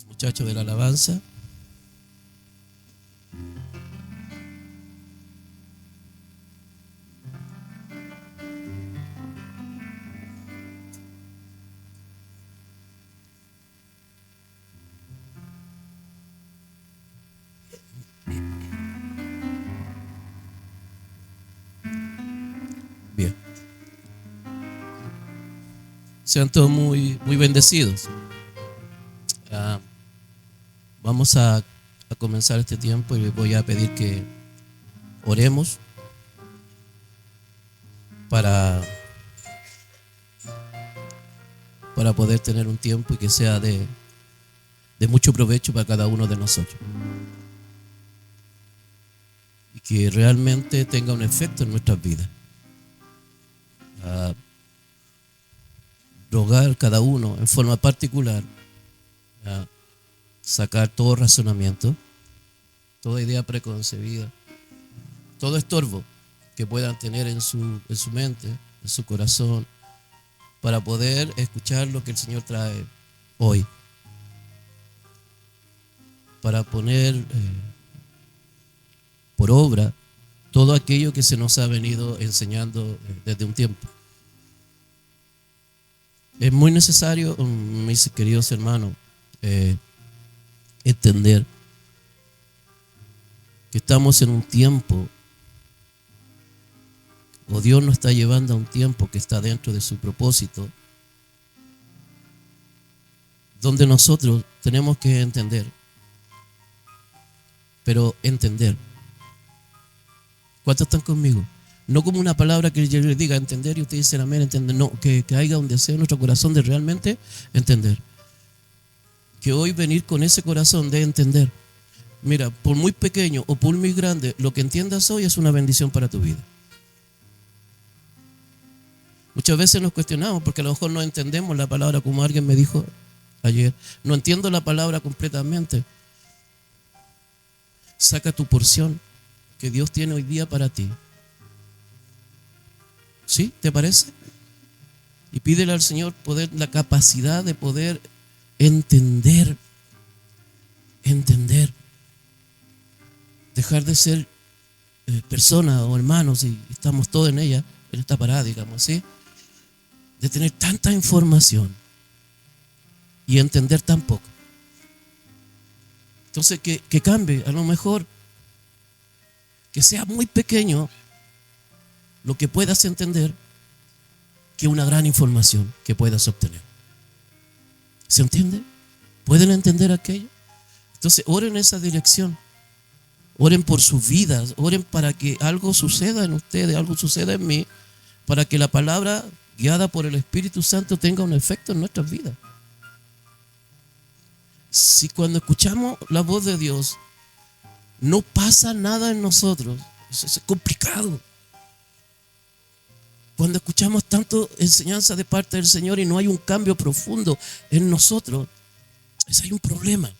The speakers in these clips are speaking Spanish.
Muchachos de la alabanza. Bien. Sean todos muy bendecidos. Ah, vamos a comenzar este tiempo y les voy a pedir que oremos para, para poder tener un tiempo y que sea de mucho provecho para cada uno de nosotros. Y que realmente tenga un efecto en nuestras vidas. Rogar cada uno en forma particular, sacar todo razonamiento, toda idea preconcebida, todo estorbo que puedan tener en su mente, en su corazón, para poder escuchar lo que el Señor trae hoy, para poner por obra todo aquello que se nos ha venido enseñando desde un tiempo. Es muy necesario, mis queridos hermanos, entender que estamos en un tiempo, o Dios nos está llevando a un tiempo que está dentro de su propósito, donde nosotros tenemos que entender, pero entender. ¿Cuántos están conmigo? No como una palabra que yo les diga entender y ustedes dicen amén, entender. No, que haya un deseo en nuestro corazón de realmente entender. Que hoy venir con ese corazón de entender. Mira, por muy pequeño o por muy grande, lo que entiendas hoy es una bendición para tu vida. Muchas veces nos cuestionamos porque a lo mejor no entendemos la palabra, como alguien me dijo ayer. No entiendo la palabra completamente. Saca tu porción que Dios tiene hoy día para ti. ¿Sí? ¿Te parece? Y pídele al Señor la capacidad de poder entender. Dejar de ser personas o hermanos, y estamos todos en ella, en esta parada, digamos así, de tener tanta información y entender tan poco. Entonces que cambie, a lo mejor que sea muy pequeño lo que puedas entender, que una gran información que puedas obtener. ¿Se entiende? ¿Pueden entender aquello? Entonces oren en esa dirección. Oren por sus vidas, oren para que algo suceda en ustedes, algo suceda en mí, para que la palabra guiada por el Espíritu Santo tenga un efecto en nuestras vidas. Si cuando escuchamos la voz de Dios no pasa nada en nosotros, eso es complicado. Cuando escuchamos tanto enseñanza de parte del Señor y no hay un cambio profundo en nosotros, hay un problema.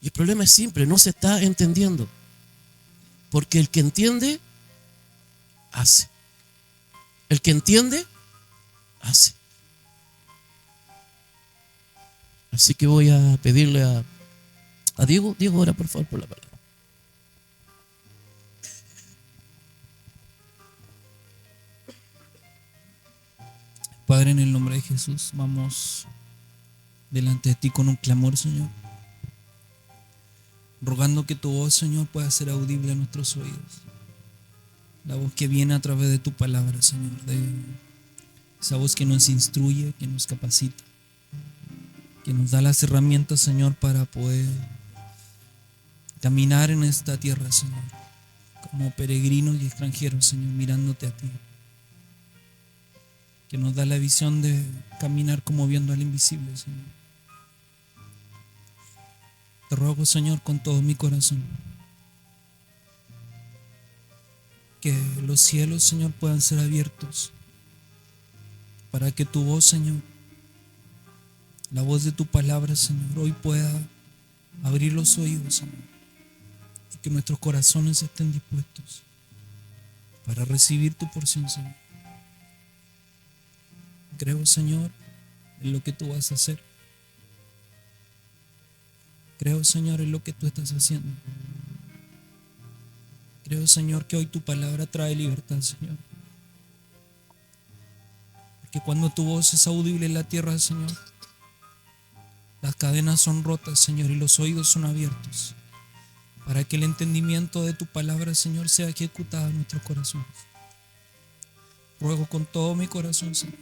Y el problema es simple, no se está entendiendo. Porque el que entiende, hace. El que entiende, hace. Así que voy a pedirle a Diego. Diego, ora por favor por la palabra. Padre, en el nombre de Jesús, vamos delante de ti con un clamor, Señor, rogando que tu voz, Señor, pueda ser audible a nuestros oídos. La voz que viene a través de tu palabra, Señor, de esa voz que nos instruye, que nos capacita, que nos da las herramientas, Señor, para poder caminar en esta tierra, Señor, como peregrinos y extranjeros, Señor, mirándote a ti, que nos da la visión de caminar como viendo al invisible, Señor. Te ruego, Señor, con todo mi corazón, que los cielos, Señor, puedan ser abiertos para que tu voz, Señor, la voz de tu palabra, Señor, hoy pueda abrir los oídos, Señor, y que nuestros corazones estén dispuestos para recibir tu porción, Señor. Creo, Señor, en lo que tú vas a hacer. Creo, Señor, en lo que tú estás haciendo. Creo, Señor, que hoy tu palabra trae libertad, Señor. Porque cuando tu voz es audible en la tierra, Señor, las cadenas son rotas, Señor, y los oídos son abiertos, para que el entendimiento de tu palabra, Señor, sea ejecutada en nuestros corazones. Ruego con todo mi corazón, Señor.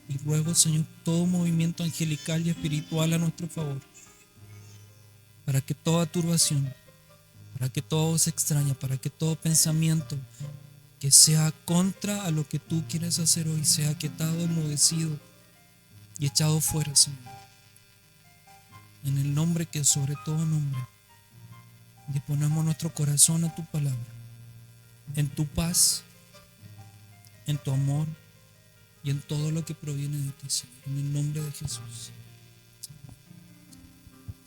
Y ruego, Señor, todo movimiento angelical y espiritual a nuestro favor, para que toda turbación, para que toda voz extraña, para que todo pensamiento que sea contra a lo que tú quieres hacer hoy sea quietado, enmudecido y echado fuera, Señor. En el nombre que es sobre todo nombre, disponemos nuestro corazón a tu palabra, en tu paz, en tu amor y en todo lo que proviene de ti, Señor. En el nombre de Jesús.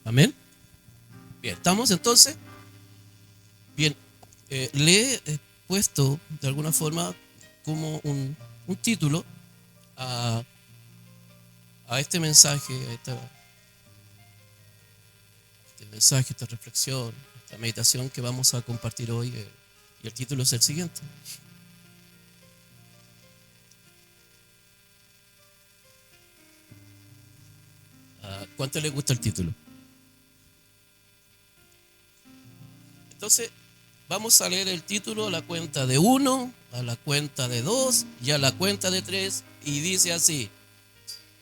Amén. Bien, ¿estamos entonces? Bien, le he puesto de alguna forma como un título a este mensaje, esta reflexión, esta meditación que vamos a compartir hoy, y el título es el siguiente. ¿Cuánto le gusta el título? Entonces, vamos a leer el título a la cuenta de 1, a la cuenta de 2 y a la cuenta de 3, y dice así: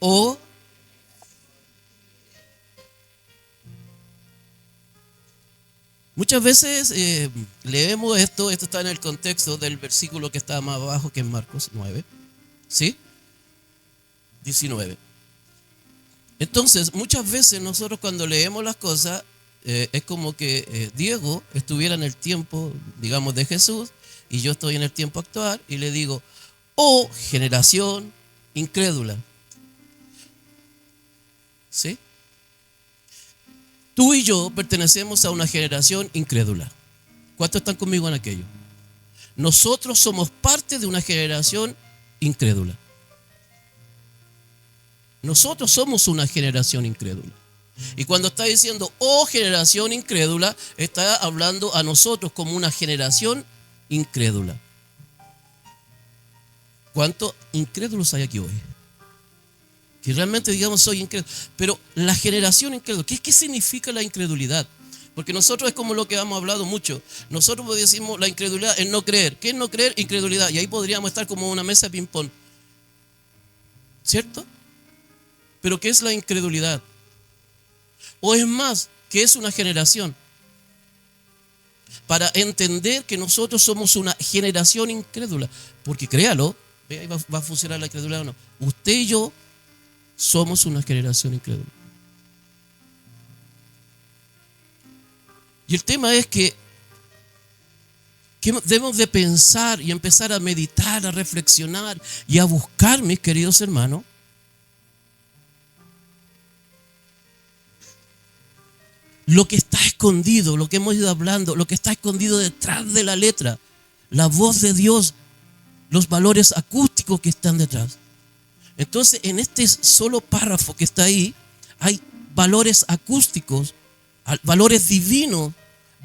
O muchas veces leemos esto está en el contexto del versículo que está más abajo, que es Marcos 9, ¿sí? 19. Entonces, muchas veces nosotros cuando leemos las cosas, es como que Diego estuviera en el tiempo, digamos, de Jesús, y yo estoy en el tiempo actual, y le digo: oh, generación incrédula. ¿Sí? Tú y yo pertenecemos a una generación incrédula. ¿Cuántos están conmigo en aquello? Nosotros somos parte de una generación incrédula. Nosotros somos una generación incrédula. Y cuando está diciendo, oh, generación incrédula, está hablando a nosotros como una generación incrédula. ¿Cuántos incrédulos hay aquí hoy? Que realmente digamos, soy incrédulo. Pero la generación incrédula, ¿qué significa la incredulidad? Porque nosotros es como lo que hemos hablado mucho. Nosotros decimos la incredulidad es no creer. ¿Qué es no creer? Incredulidad. Y ahí podríamos estar como una mesa de ping-pong. ¿Cierto? Pero ¿qué es la incredulidad? O es más, ¿qué es una generación? Para entender que nosotros somos una generación incrédula. Porque créalo, ahí va a funcionar la incredulidad o no. Usted y yo somos una generación incrédula. Y el tema es que debemos de pensar y empezar a meditar, a reflexionar y a buscar, mis queridos hermanos, lo que está escondido, lo que hemos ido hablando, lo que está escondido detrás de la letra, la voz de Dios, los valores acústicos que están detrás. Entonces, en este solo párrafo que está ahí, hay valores acústicos, valores divinos,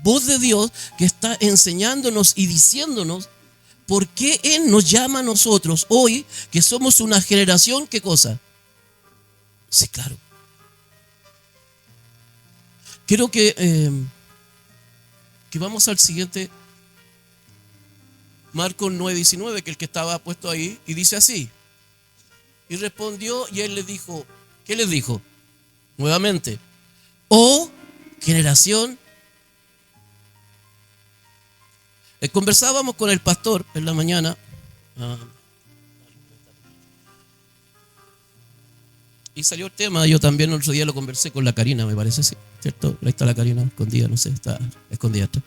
voz de Dios que está enseñándonos y diciéndonos por qué Él nos llama a nosotros hoy, que somos una generación, ¿qué cosa? Sí, claro. Quiero que vamos al siguiente, Marcos 9:19, que el que estaba puesto ahí, y dice así: y respondió y él le dijo, ¿qué les dijo? Nuevamente, oh, generación. Conversábamos con el pastor en la mañana. Y salió el tema, yo también el otro día lo conversé con la Karina, me parece, sí, ¿cierto? Ahí está la Karina escondida, no sé, está escondida atrás.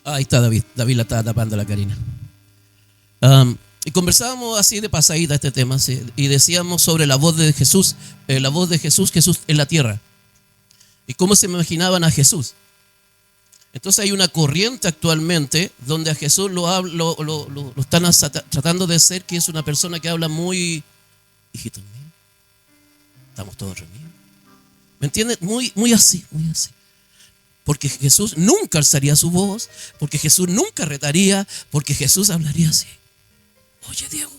Ahí está David la está tapando a la Karina. Y conversábamos así de pasadita este tema, ¿sí? Y decíamos sobre la voz de Jesús, Jesús en la tierra. Y cómo se imaginaban a Jesús. Entonces hay una corriente actualmente donde a Jesús lo están tratando de hacer que es una persona que habla muy, hijitos míos, estamos todos reunidos. ¿Me entienden? Muy así, muy así. Porque Jesús nunca alzaría su voz, porque Jesús nunca retaría, porque Jesús hablaría así. Oye, Diego,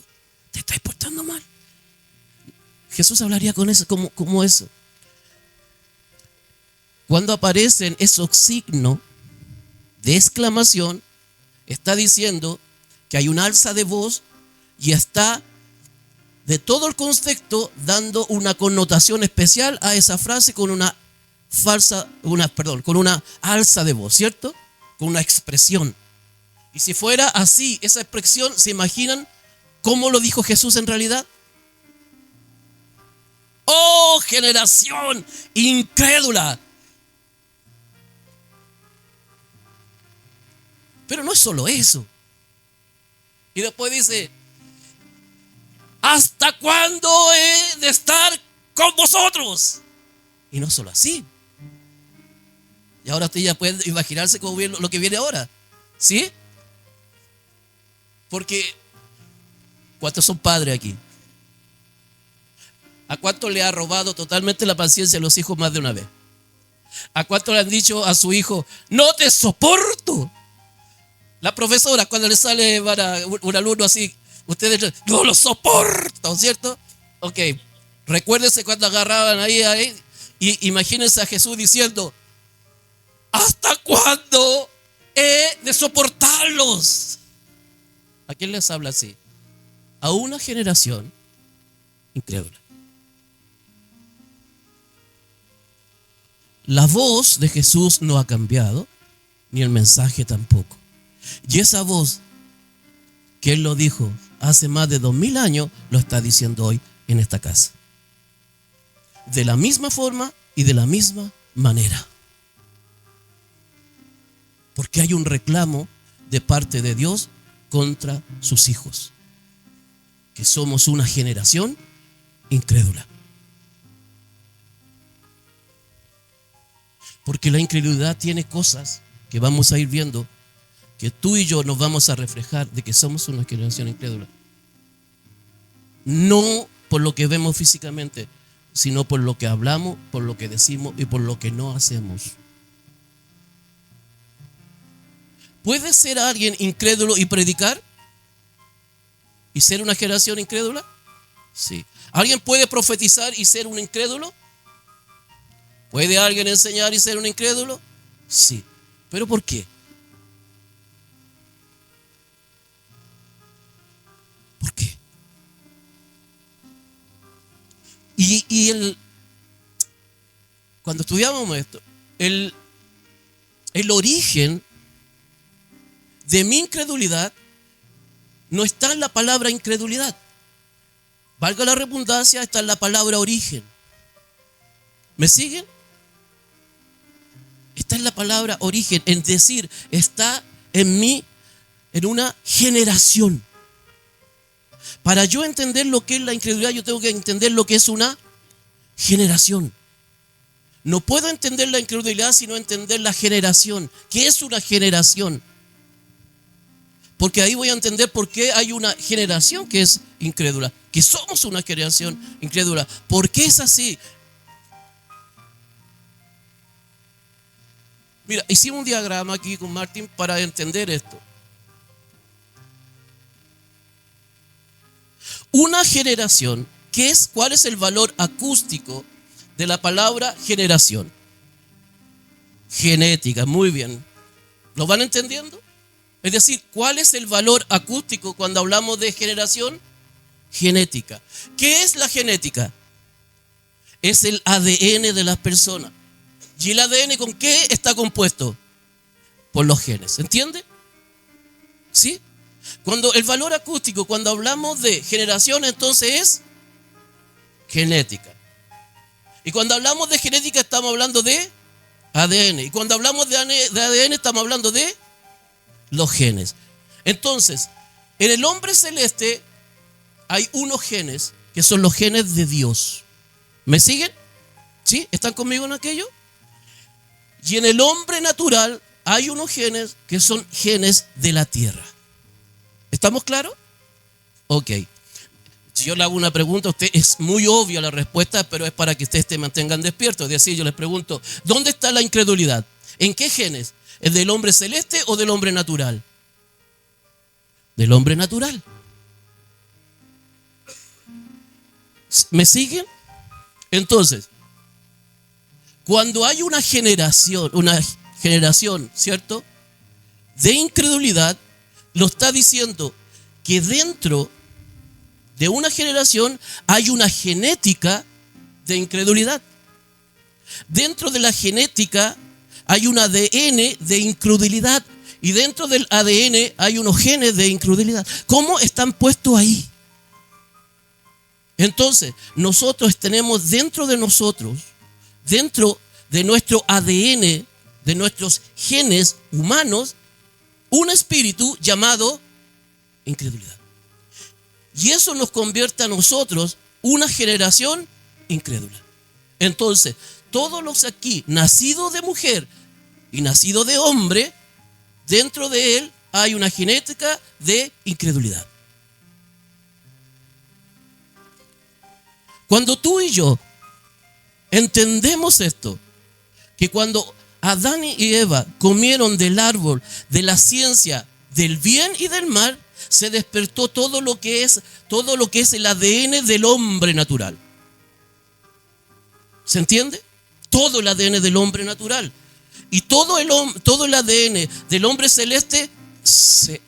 te estás portando mal. Jesús hablaría con eso, como eso. Cuando aparecen esos signos de exclamación, está diciendo que hay un alza de voz y está de todo el contexto dando una connotación especial a esa frase con una alza de voz, ¿cierto? Con una expresión. Y si fuera así, esa expresión, ¿se imaginan cómo lo dijo Jesús en realidad? ¡Oh, generación incrédula! Pero no es solo eso. Y después dice, ¿hasta cuándo he de estar con vosotros? Y no solo así. Y ahora usted ya puede imaginarse cómo viene lo que viene ahora. ¿Sí? Porque, ¿cuántos son padres aquí? ¿A cuánto le ha robado totalmente la paciencia a los hijos más de una vez? ¿A cuánto le han dicho a su hijo, no te soporto? La profesora, cuando le sale para un alumno así, ustedes no lo soporto, ¿cierto? Ok, recuérdense cuando agarraban ahí, y imagínense a Jesús diciendo, ¿hasta cuándo he de soportarlos? ¿A quién les habla así? A una generación incrédula. La voz de Jesús no ha cambiado, ni el mensaje tampoco. Y esa voz que Él lo dijo hace más de 2000 años, lo está diciendo hoy en esta casa. De la misma forma y de la misma manera. Porque hay un reclamo de parte de Dios contra sus hijos. Que somos una generación incrédula. Porque la incredulidad tiene cosas que vamos a ir viendo, que tú y yo nos vamos a reflejar de que somos una generación incrédula. No por lo que vemos físicamente, sino por lo que hablamos, por lo que decimos y por lo que no hacemos. ¿Puede ser alguien incrédulo y predicar? ¿Y ser una generación incrédula? Sí. ¿Alguien puede profetizar y ser un incrédulo? ¿Puede alguien enseñar y ser un incrédulo? Sí. ¿Pero por qué? ¿Por qué? Cuando estudiamos esto, el origen de mi incredulidad no está en la palabra incredulidad. Valga la redundancia, está en la palabra origen. ¿Me siguen? Está en la palabra origen, es decir, está en mí, en una generación. Para yo entender lo que es la incredulidad, yo tengo que entender lo que es una generación. No puedo entender la incredulidad sino entender la generación. ¿Qué es una generación? Porque ahí voy a entender por qué hay una generación que es incrédula, que somos una generación incrédula. ¿Por qué es así? Mira, hicimos un diagrama aquí con Martín para entender esto. Una generación, ¿cuál es el valor acústico de la palabra generación? Genética, muy bien. ¿Lo van entendiendo? Es decir, ¿cuál es el valor acústico cuando hablamos de generación? Genética. ¿Qué es la genética? Es el ADN de las personas. ¿Y el ADN con qué está compuesto? Por los genes. ¿Entiende? ¿Sí? Cuando el valor acústico, cuando hablamos de generación, entonces es genética. Y cuando hablamos de genética estamos hablando de ADN. Y cuando hablamos de ADN estamos hablando de los genes. Entonces, en el hombre celeste hay unos genes que son los genes de Dios. ¿Me siguen? ¿Sí? ¿Están conmigo en aquello? Y en el hombre natural hay unos genes que son genes de la tierra. ¿Estamos claros? Ok. Si yo le hago una pregunta, usted es muy obvia la respuesta, pero es para que ustedes se mantengan despiertos. Es decir, yo les pregunto, ¿dónde está la incredulidad? ¿En qué genes? ¿Es del hombre celeste o del hombre natural? Del hombre natural. ¿Me siguen? Entonces, cuando hay una generación, ¿cierto?, de incredulidad, lo está diciendo que dentro de una generación hay una genética de incredulidad. Dentro de la genética hay un ADN de incredulidad. Y dentro del ADN hay unos genes de incredulidad. ¿Cómo están puestos ahí? Entonces, nosotros tenemos dentro de nosotros, dentro de nuestro ADN, de nuestros genes humanos, un espíritu llamado incredulidad. Y eso nos convierte a nosotros una generación incrédula. Entonces, todos los aquí, nacidos de mujer y nacidos de hombre, dentro de él hay una genética de incredulidad. Cuando tú y yo entendemos esto, que cuando Adán y Eva comieron del árbol de la ciencia del bien y del mal, se despertó todo lo que es el ADN del hombre natural. ¿Se entiende? Todo el ADN del hombre natural. Y todo el ADN del hombre celeste se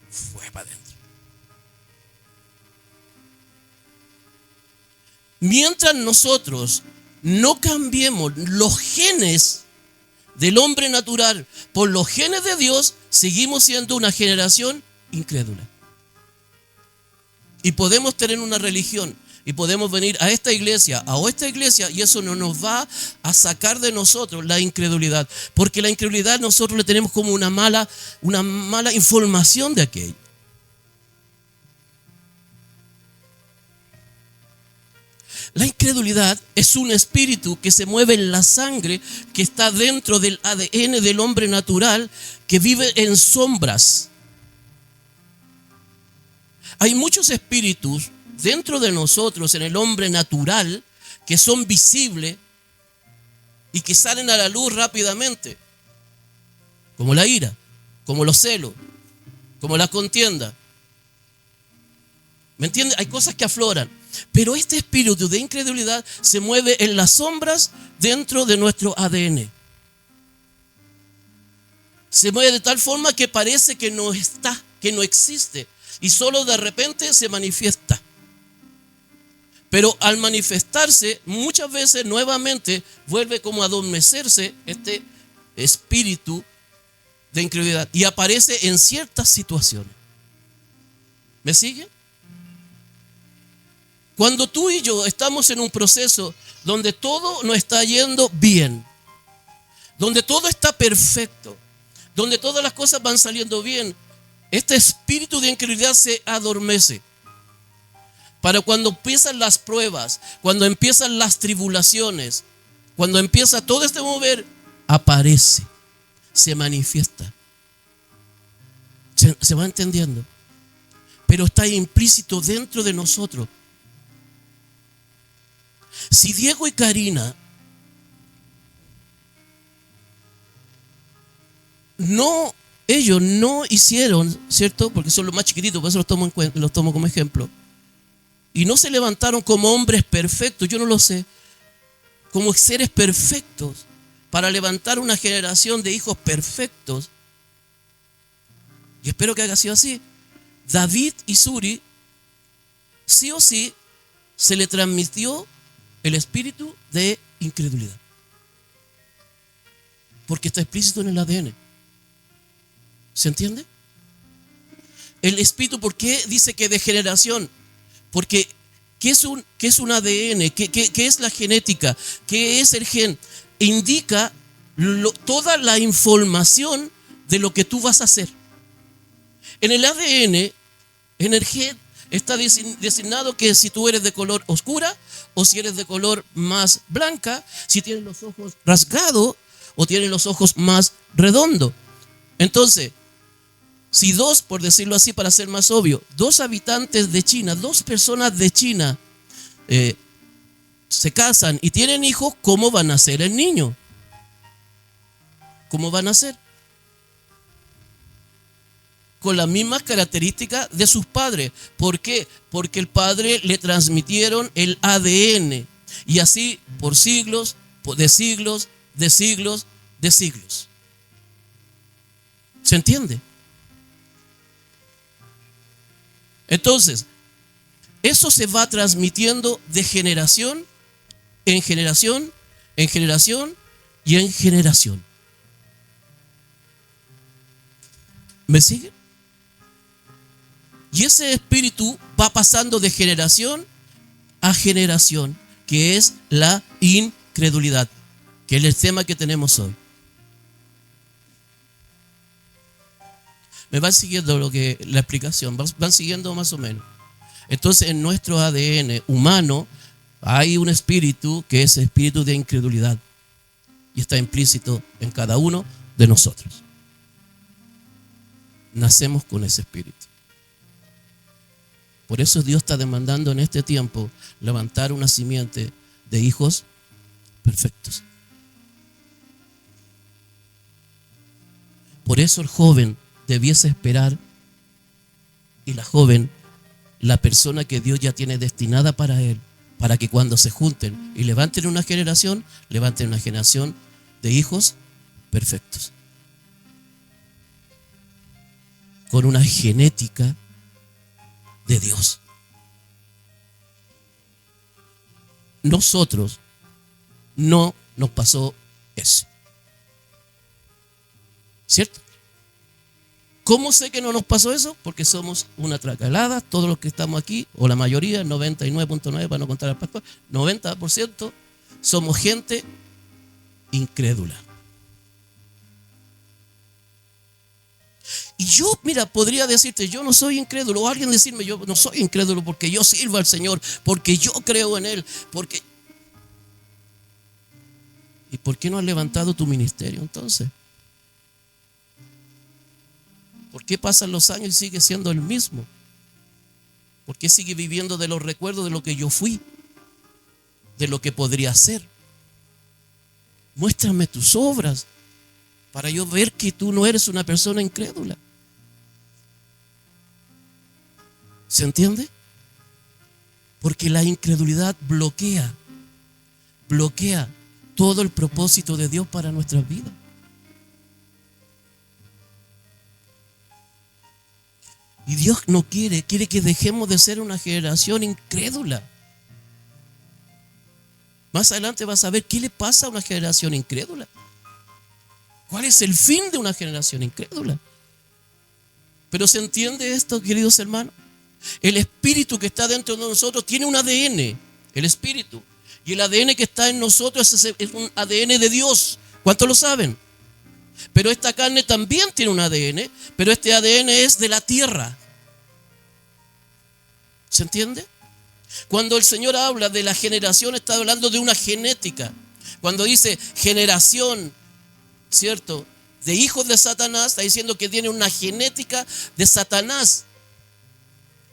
fue para adentro. Mientras nosotros no cambiemos los genes del hombre natural por los genes de Dios, seguimos siendo una generación incrédula. Y podemos tener una religión y podemos venir a esta iglesia, y eso no nos va a sacar de nosotros la incredulidad, porque la incredulidad nosotros le tenemos como una mala información de aquello. La incredulidad es un espíritu que se mueve en la sangre, que está dentro del ADN del hombre natural, que vive en sombras. Hay muchos espíritus dentro de nosotros, en el hombre natural, que son visibles y que salen a la luz rápidamente, como la ira, como los celos, como la contienda. ¿Me entiendes? Hay cosas que afloran, pero este espíritu de incredulidad se mueve en las sombras dentro de nuestro ADN. Se mueve de tal forma que parece que no está, que no existe, y solo de repente se manifiesta. Pero al manifestarse, muchas veces nuevamente vuelve como a adormecerse este espíritu de incredulidad y aparece en ciertas situaciones. ¿Me siguen? Cuando tú y yo estamos en un proceso donde todo nos está yendo bien, donde todo está perfecto, donde todas las cosas van saliendo bien, este espíritu de incredulidad se adormece. Para cuando empiezan las pruebas, cuando empiezan las tribulaciones, cuando empieza todo este mover, aparece, se manifiesta. ¿Se va entendiendo? Pero está implícito dentro de nosotros. Si Diego y Karina ellos no hicieron, ¿cierto? Porque son los más chiquititos, por eso los tomo como ejemplo. Y no se levantaron como hombres perfectos, yo no lo sé, como seres perfectos, para levantar una generación de hijos perfectos. Y espero que haya sido así. David y Suri, sí o sí, se le transmitió el espíritu de incredulidad. Porque está explícito en el ADN. ¿Se entiende? El espíritu, ¿por qué dice que de generación? Porque ¿qué es un ADN? ¿Qué es la genética? ¿Qué es el gen? Indica toda la información de lo que tú vas a hacer. En el ADN, en el gen, está designado que si tú eres de color oscura o si eres de color más blanca, si tienes los ojos rasgados o tienes los ojos más redondos. Entonces, si dos, por decirlo así, para ser más obvio, dos habitantes de China, dos personas de China se casan y tienen hijos, ¿cómo va a nacer el niño? ¿Cómo va a nacer? Con las mismas características de sus padres. ¿Por qué? Porque el padre le transmitieron el ADN. Y así por siglos, de siglos, de siglos, de siglos. ¿Se entiende? Entonces, eso se va transmitiendo de generación en generación, en generación y en generación. ¿Me siguen? Y ese espíritu va pasando de generación a generación, que es la incredulidad, que es el tema que tenemos hoy. ¿Me van siguiendo la explicación? ¿Van siguiendo más o menos? Entonces, en nuestro ADN humano hay un espíritu que es el espíritu de incredulidad y está implícito en cada uno de nosotros. Nacemos con ese espíritu. Por eso Dios está demandando en este tiempo levantar una simiente de hijos perfectos. Por eso el joven debiese esperar, y la joven, la persona que Dios ya tiene destinada para él, para que cuando se junten y levanten una generación de hijos perfectos, con una genética de Dios. Nosotros no nos pasó eso, ¿cierto? ¿Cómo sé que no nos pasó eso? Porque somos una tracalada, todos los que estamos aquí, o la mayoría, 99.9 para no contar al pastor, 90% somos gente incrédula. Y yo, mira, podría decirte, yo no soy incrédulo, o alguien decirme, yo no soy incrédulo porque yo sirvo al Señor, porque yo creo en Él, porque... ¿Y por qué no has levantado tu ministerio entonces? ¿Por qué pasan los años y sigue siendo el mismo? ¿Por qué sigue viviendo de los recuerdos de lo que yo fui? De lo que podría ser. Muéstrame tus obras para yo ver que tú no eres una persona incrédula. ¿Se entiende? Porque la incredulidad bloquea todo el propósito de Dios para nuestras vidas. Y Dios no quiere que dejemos de ser una generación incrédula. Más adelante vas a ver qué le pasa a una generación incrédula. ¿Cuál es el fin de una generación incrédula? Pero ¿se entiende esto, queridos hermanos? El espíritu que está dentro de nosotros tiene un ADN, el espíritu. Y el ADN que está en nosotros es un ADN de Dios. ¿Cuántos lo saben? Pero esta carne también tiene un ADN, pero este ADN es de la tierra. ¿Se entiende? Cuando el Señor habla de la generación, está hablando de una genética. Cuando dice generación, ¿cierto?, de hijos de Satanás, está diciendo que tiene una genética de Satanás.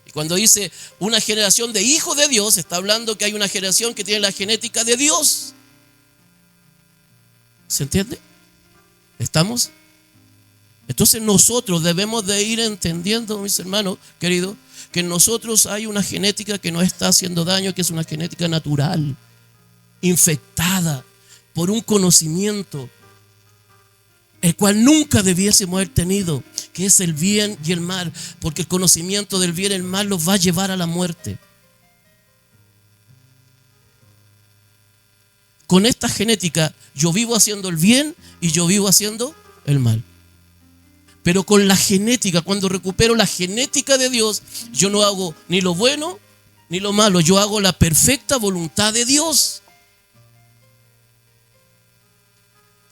Y cuando dice una generación de hijos de Dios, está hablando que hay una generación que tiene la genética de Dios. ¿Se entiende? ¿Estamos? Entonces nosotros debemos de ir entendiendo, mis hermanos queridos, que en nosotros hay una genética que nos está haciendo daño, que es una genética natural, infectada por un conocimiento, el cual nunca debiésemos haber tenido, que es el bien y el mal, porque el conocimiento del bien y el mal los va a llevar a la muerte. Con esta genética yo vivo haciendo el bien y yo vivo haciendo el mal. Pero con la genética, cuando recupero la genética de Dios, yo no hago ni lo bueno ni lo malo, yo hago la perfecta voluntad de Dios.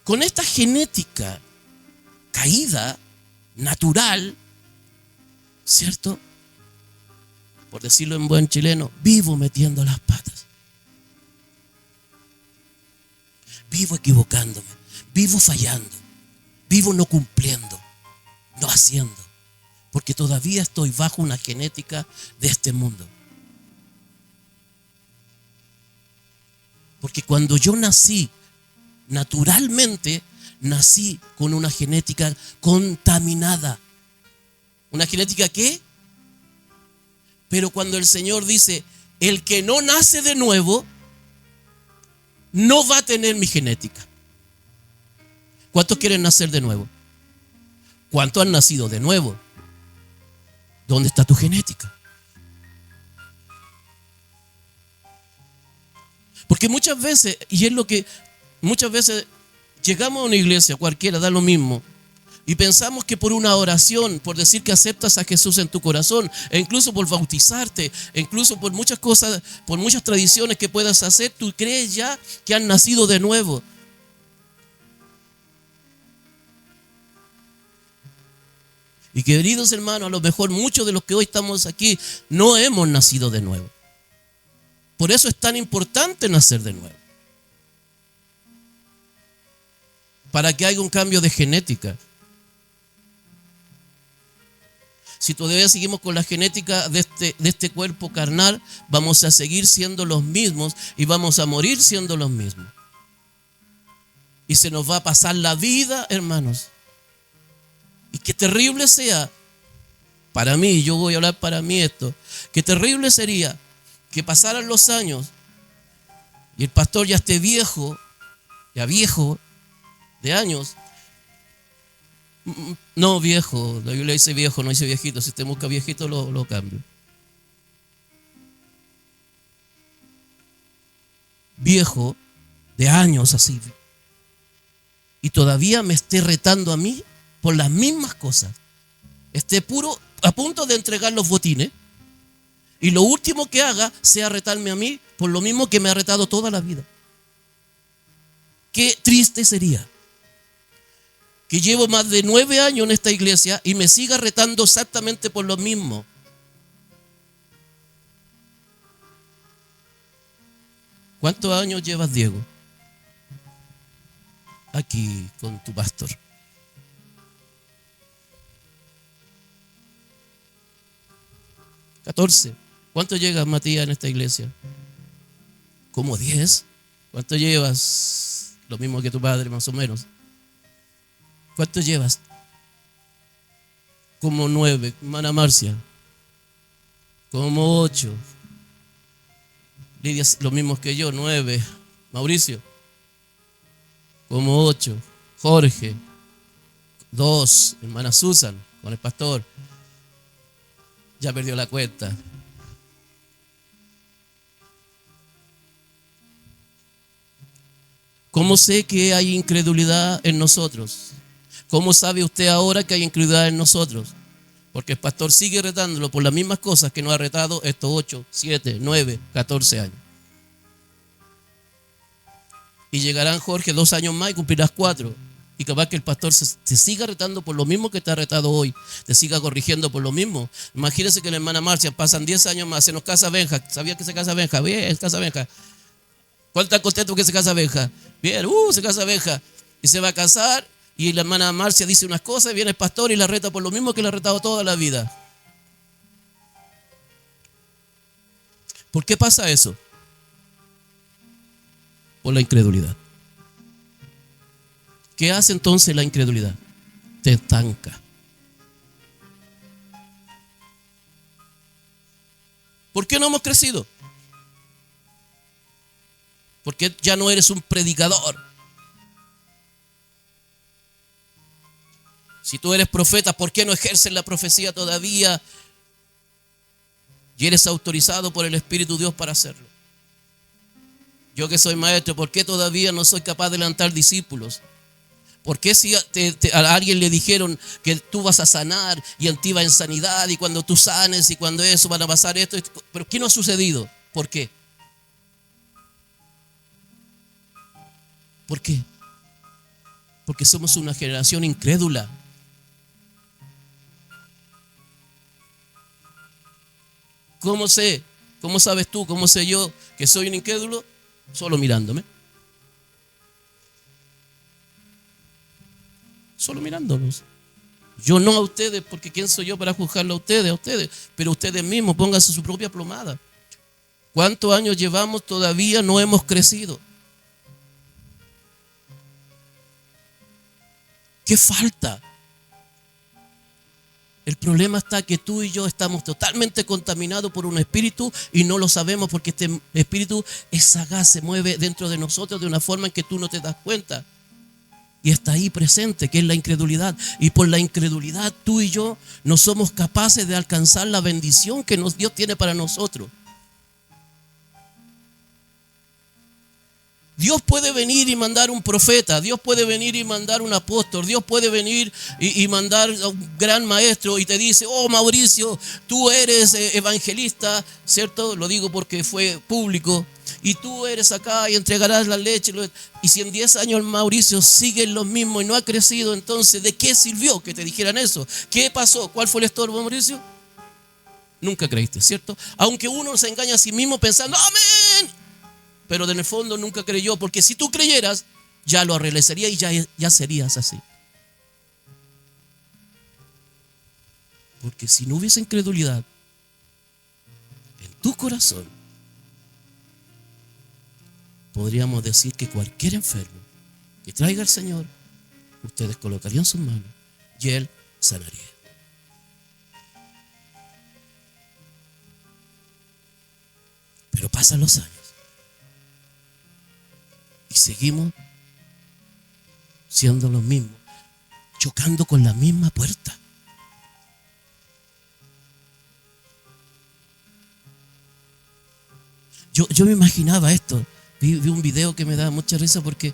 Con esta genética caída, natural, ¿cierto? Por decirlo en buen chileno, vivo metiendo las patas. Vivo equivocándome, vivo fallando, vivo no cumpliendo. no haciendo, porque todavía estoy bajo una genética de este mundo. Porque cuando yo nací, naturalmente, nací con una genética contaminada. ¿Una genética qué? Pero cuando el Señor dice, el que no nace de nuevo, no va a tener mi genética. ¿Cuántos quieren nacer de nuevo? ¿Cuántos han nacido de nuevo? ¿Dónde está tu genética? Porque muchas veces, y es lo que muchas veces llegamos a una iglesia, cualquiera, da lo mismo, y pensamos que por una oración, por decir que aceptas a Jesús en tu corazón, e incluso por bautizarte, e incluso por muchas cosas, por muchas tradiciones que puedas hacer, tú crees ya que han nacido de nuevo. Y queridos hermanos, a lo mejor muchos de los que hoy estamos aquí no hemos nacido de nuevo. Por eso es tan importante nacer de nuevo. Para que haya un cambio de genética. Si todavía seguimos con la genética de este cuerpo carnal, vamos a seguir siendo los mismos y vamos a morir siendo los mismos. Y se nos va a pasar la vida, hermanos. Y qué terrible sea, para mí, yo voy a hablar para mí esto, qué terrible sería que pasaran los años y el pastor ya esté viejo, ya viejo de años. No viejo, la Biblia dice viejo, no dice viejito. Si usted busca viejito, lo cambio. Viejo de años así. Y todavía me esté retando a mí por las mismas cosas. Esté puro a punto de entregar los botines. Y lo último que haga sea retarme a mí por lo mismo que me ha retado toda la vida. Qué triste sería que llevo más de 9 años en esta iglesia y me siga retando exactamente por lo mismo. ¿Cuántos años llevas, Diego, aquí con tu pastor? 14. ¿Cuánto llegas, Matías, en esta iglesia? ¿Como 10? ¿Cuánto llevas? Lo mismo que tu padre, más o menos. ¿Cuánto llevas? Como 9. Hermana Marcia. Como 8. Lidia, lo mismo que yo, 9. Mauricio. Como 8. Jorge. 2. Hermana Susan, con el pastor. Ya perdió la cuenta. ¿Cómo sé que hay incredulidad en nosotros? ¿Cómo sabe usted ahora que hay incredulidad en nosotros? Porque el pastor sigue retándolo por las mismas cosas que nos ha retado estos 8, 7, 9, 14 años. Y llegarán, Jorge, 2 años más y cumplirás 4. Y capaz que el pastor te siga retando por lo mismo que te ha retado hoy, te siga corrigiendo por lo mismo. Imagínense que la hermana Marcia pasan 10 años más, se nos casa Benja. ¿Sabía que se casa Benja? Bien, se casa Benja. ¿Cuánto está contento que se casa Benja? Bien, se casa Benja. Y se va a casar y la hermana Marcia dice unas cosas y viene el pastor y la reta por lo mismo que le ha retado toda la vida. ¿Por qué pasa eso? Por la incredulidad. ¿Qué hace entonces la incredulidad? Te estanca. ¿Por qué no hemos crecido? Porque ya no eres un predicador. Si tú eres profeta, ¿por qué no ejerces la profecía todavía? Y eres autorizado por el Espíritu de Dios para hacerlo. Yo que soy maestro, ¿por qué todavía no soy capaz de levantar discípulos? ¿Por qué si a alguien le dijeron que tú vas a sanar y en ti va en sanidad y cuando tú sanes y cuando eso van a pasar esto? ¿Pero qué no ha sucedido? ¿Por qué? ¿Por qué? Porque somos una generación incrédula. ¿Cómo sé? ¿Cómo sabes tú? ¿Cómo sé yo que soy un incrédulo? Solo mirándome. Solo mirándonos. Yo no a ustedes, porque ¿quién soy yo para juzgarlo a ustedes? A ustedes. Pero ustedes mismos, pónganse su propia plomada. ¿Cuántos años llevamos? Todavía no hemos crecido. ¿Qué falta? El problema está que tú y yo estamos totalmente contaminados por un espíritu y no lo sabemos porque este espíritu es sagaz, se mueve dentro de nosotros de una forma en que tú no te das cuenta. Y está ahí presente, que es la incredulidad. Y por la incredulidad tú y yo no somos capaces de alcanzar la bendición que Dios tiene para nosotros. Dios puede venir y mandar un profeta, Dios puede venir y mandar un apóstol, Dios puede venir y mandar a un gran maestro y te dice, oh Mauricio, tú eres evangelista, ¿cierto? Lo digo porque fue público. Y tú eres acá y entregarás la leche. Y si en 10 años Mauricio sigue en lo mismo y no ha crecido, entonces ¿de qué sirvió que te dijeran eso? ¿Qué pasó? ¿Cuál fue el estorbo, Mauricio? Nunca creíste, ¿cierto? Aunque uno se engaña a sí mismo pensando, amén, pero en el fondo nunca creyó, porque si tú creyeras, ya lo realizarías y ya serías así. Porque si no hubiese incredulidad en tu corazón, podríamos decir que cualquier enfermo que traiga al Señor, ustedes colocarían sus manos y Él sanaría. Pero pasan los años y seguimos siendo los mismos, chocando con la misma puerta. Yo me imaginaba esto. Vi un video que me daba mucha risa porque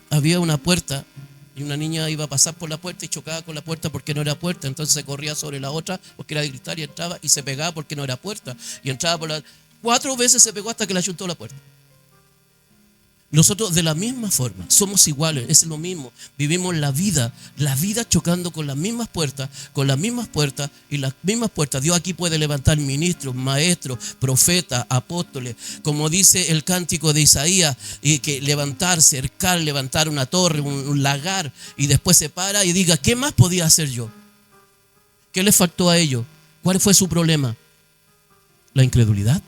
había una puerta y una niña iba a pasar por la puerta y chocaba con la puerta porque no era puerta. Entonces se corría sobre la otra porque era de cristal y entraba y se pegaba porque no era puerta. Y entraba por 4 veces se pegó hasta que le ayuntó la puerta. Nosotros de la misma forma somos iguales, es lo mismo. Vivimos la vida chocando con las mismas puertas y las mismas puertas. Dios aquí puede levantar ministros, maestros, profetas, apóstoles, como dice el cántico de Isaías, y que levantar, cercar, levantar una torre, un lagar, y después se para y diga, ¿qué más podía hacer yo? ¿Qué le faltó a ellos? ¿Cuál fue su problema? La incredulidad.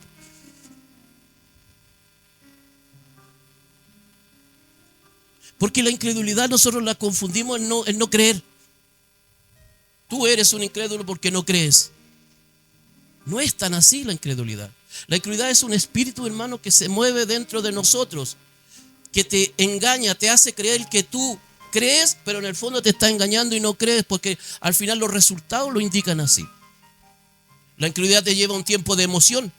Porque la incredulidad nosotros la confundimos en no creer. Tú eres un incrédulo porque no crees. No es tan así la incredulidad. La incredulidad es un espíritu, hermano, que se mueve dentro de nosotros, que te engaña, te hace creer que tú crees, pero en el fondo te está engañando y no crees, porque al final los resultados lo indican así. La incredulidad te lleva a un tiempo de emoción,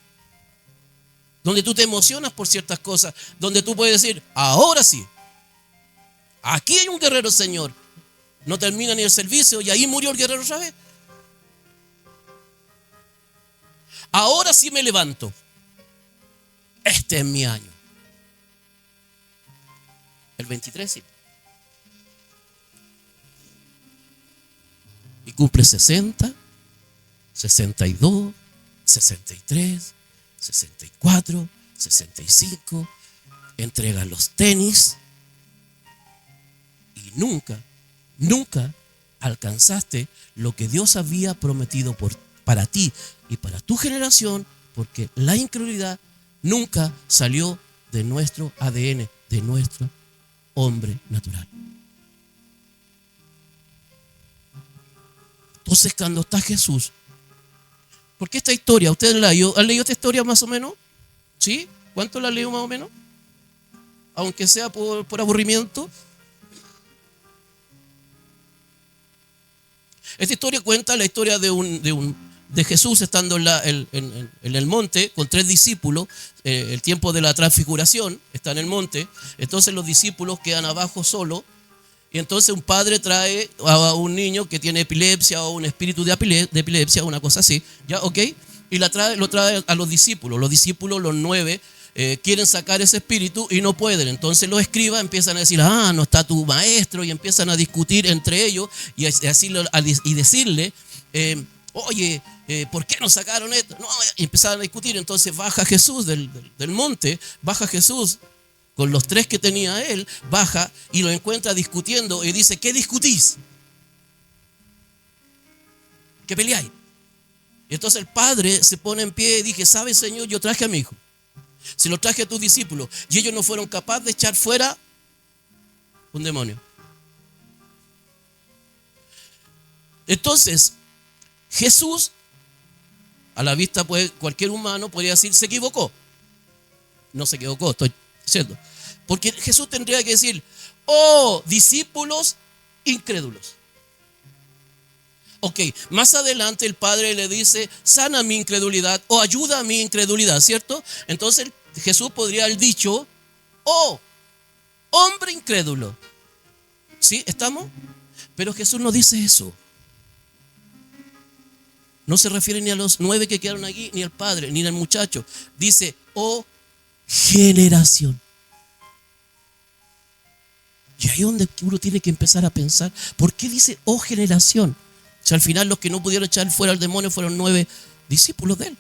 donde tú te emocionas por ciertas cosas, donde tú puedes decir, ahora sí. Aquí hay un guerrero, Señor. No termina ni el servicio y ahí murió el guerrero otra vez. Ahora sí me levanto. Este es mi año. El 23 sí. Y cumple 60, 62, 63, 64, 65. Entrega los tenis. Nunca alcanzaste lo que Dios había prometido para ti y para tu generación, porque la incredulidad nunca salió de nuestro ADN, de nuestro hombre natural. Entonces, cuando está Jesús, porque esta historia, ¿ustedes han leído esta historia más o menos? ¿Sí? ¿Cuánto la han leído más o menos? Aunque sea por aburrimiento. Esta historia cuenta la historia de Jesús estando en el monte con 3 discípulos, el tiempo de la transfiguración, está en el monte. Entonces los discípulos quedan abajo solos y entonces un padre trae a un niño que tiene epilepsia o un espíritu de epilepsia, una cosa así, ¿ya? ¿Ok? Y lo trae a los discípulos. Los 9 quieren sacar ese espíritu y no pueden. Entonces los escribas empiezan a decir, no está tu maestro, y empiezan a discutir entre ellos y decirle, oye, ¿por qué no sacaron esto? No, y empezaron a discutir. Entonces baja Jesús del monte, baja Jesús con los 3 que tenía él, baja y lo encuentra discutiendo y dice, ¿qué discutís? que peleáis. Y entonces el padre se pone en pie y dije, ¿sabes, Señor? Yo traje a mi hijo. Se lo traje a tus discípulos y ellos no fueron capaces de echar fuera un demonio. Entonces, Jesús, a la vista, pues, cualquier humano podría decir, se equivocó. No se equivocó, estoy diciendo. Porque Jesús tendría que decir, oh, discípulos incrédulos. Ok, más adelante el Padre le dice, sana mi incredulidad o ayuda a mi incredulidad, ¿cierto? Entonces Jesús podría haber dicho, oh, hombre incrédulo. ¿Sí? ¿Estamos? Pero Jesús no dice eso. No se refiere ni a los 9 que quedaron aquí, ni al Padre, ni al muchacho. Dice, oh, generación. Y ahí es donde uno tiene que empezar a pensar, ¿por qué dice, oh, generación? O sea, al final los que no pudieron echar fuera al demonio fueron 9 discípulos de él.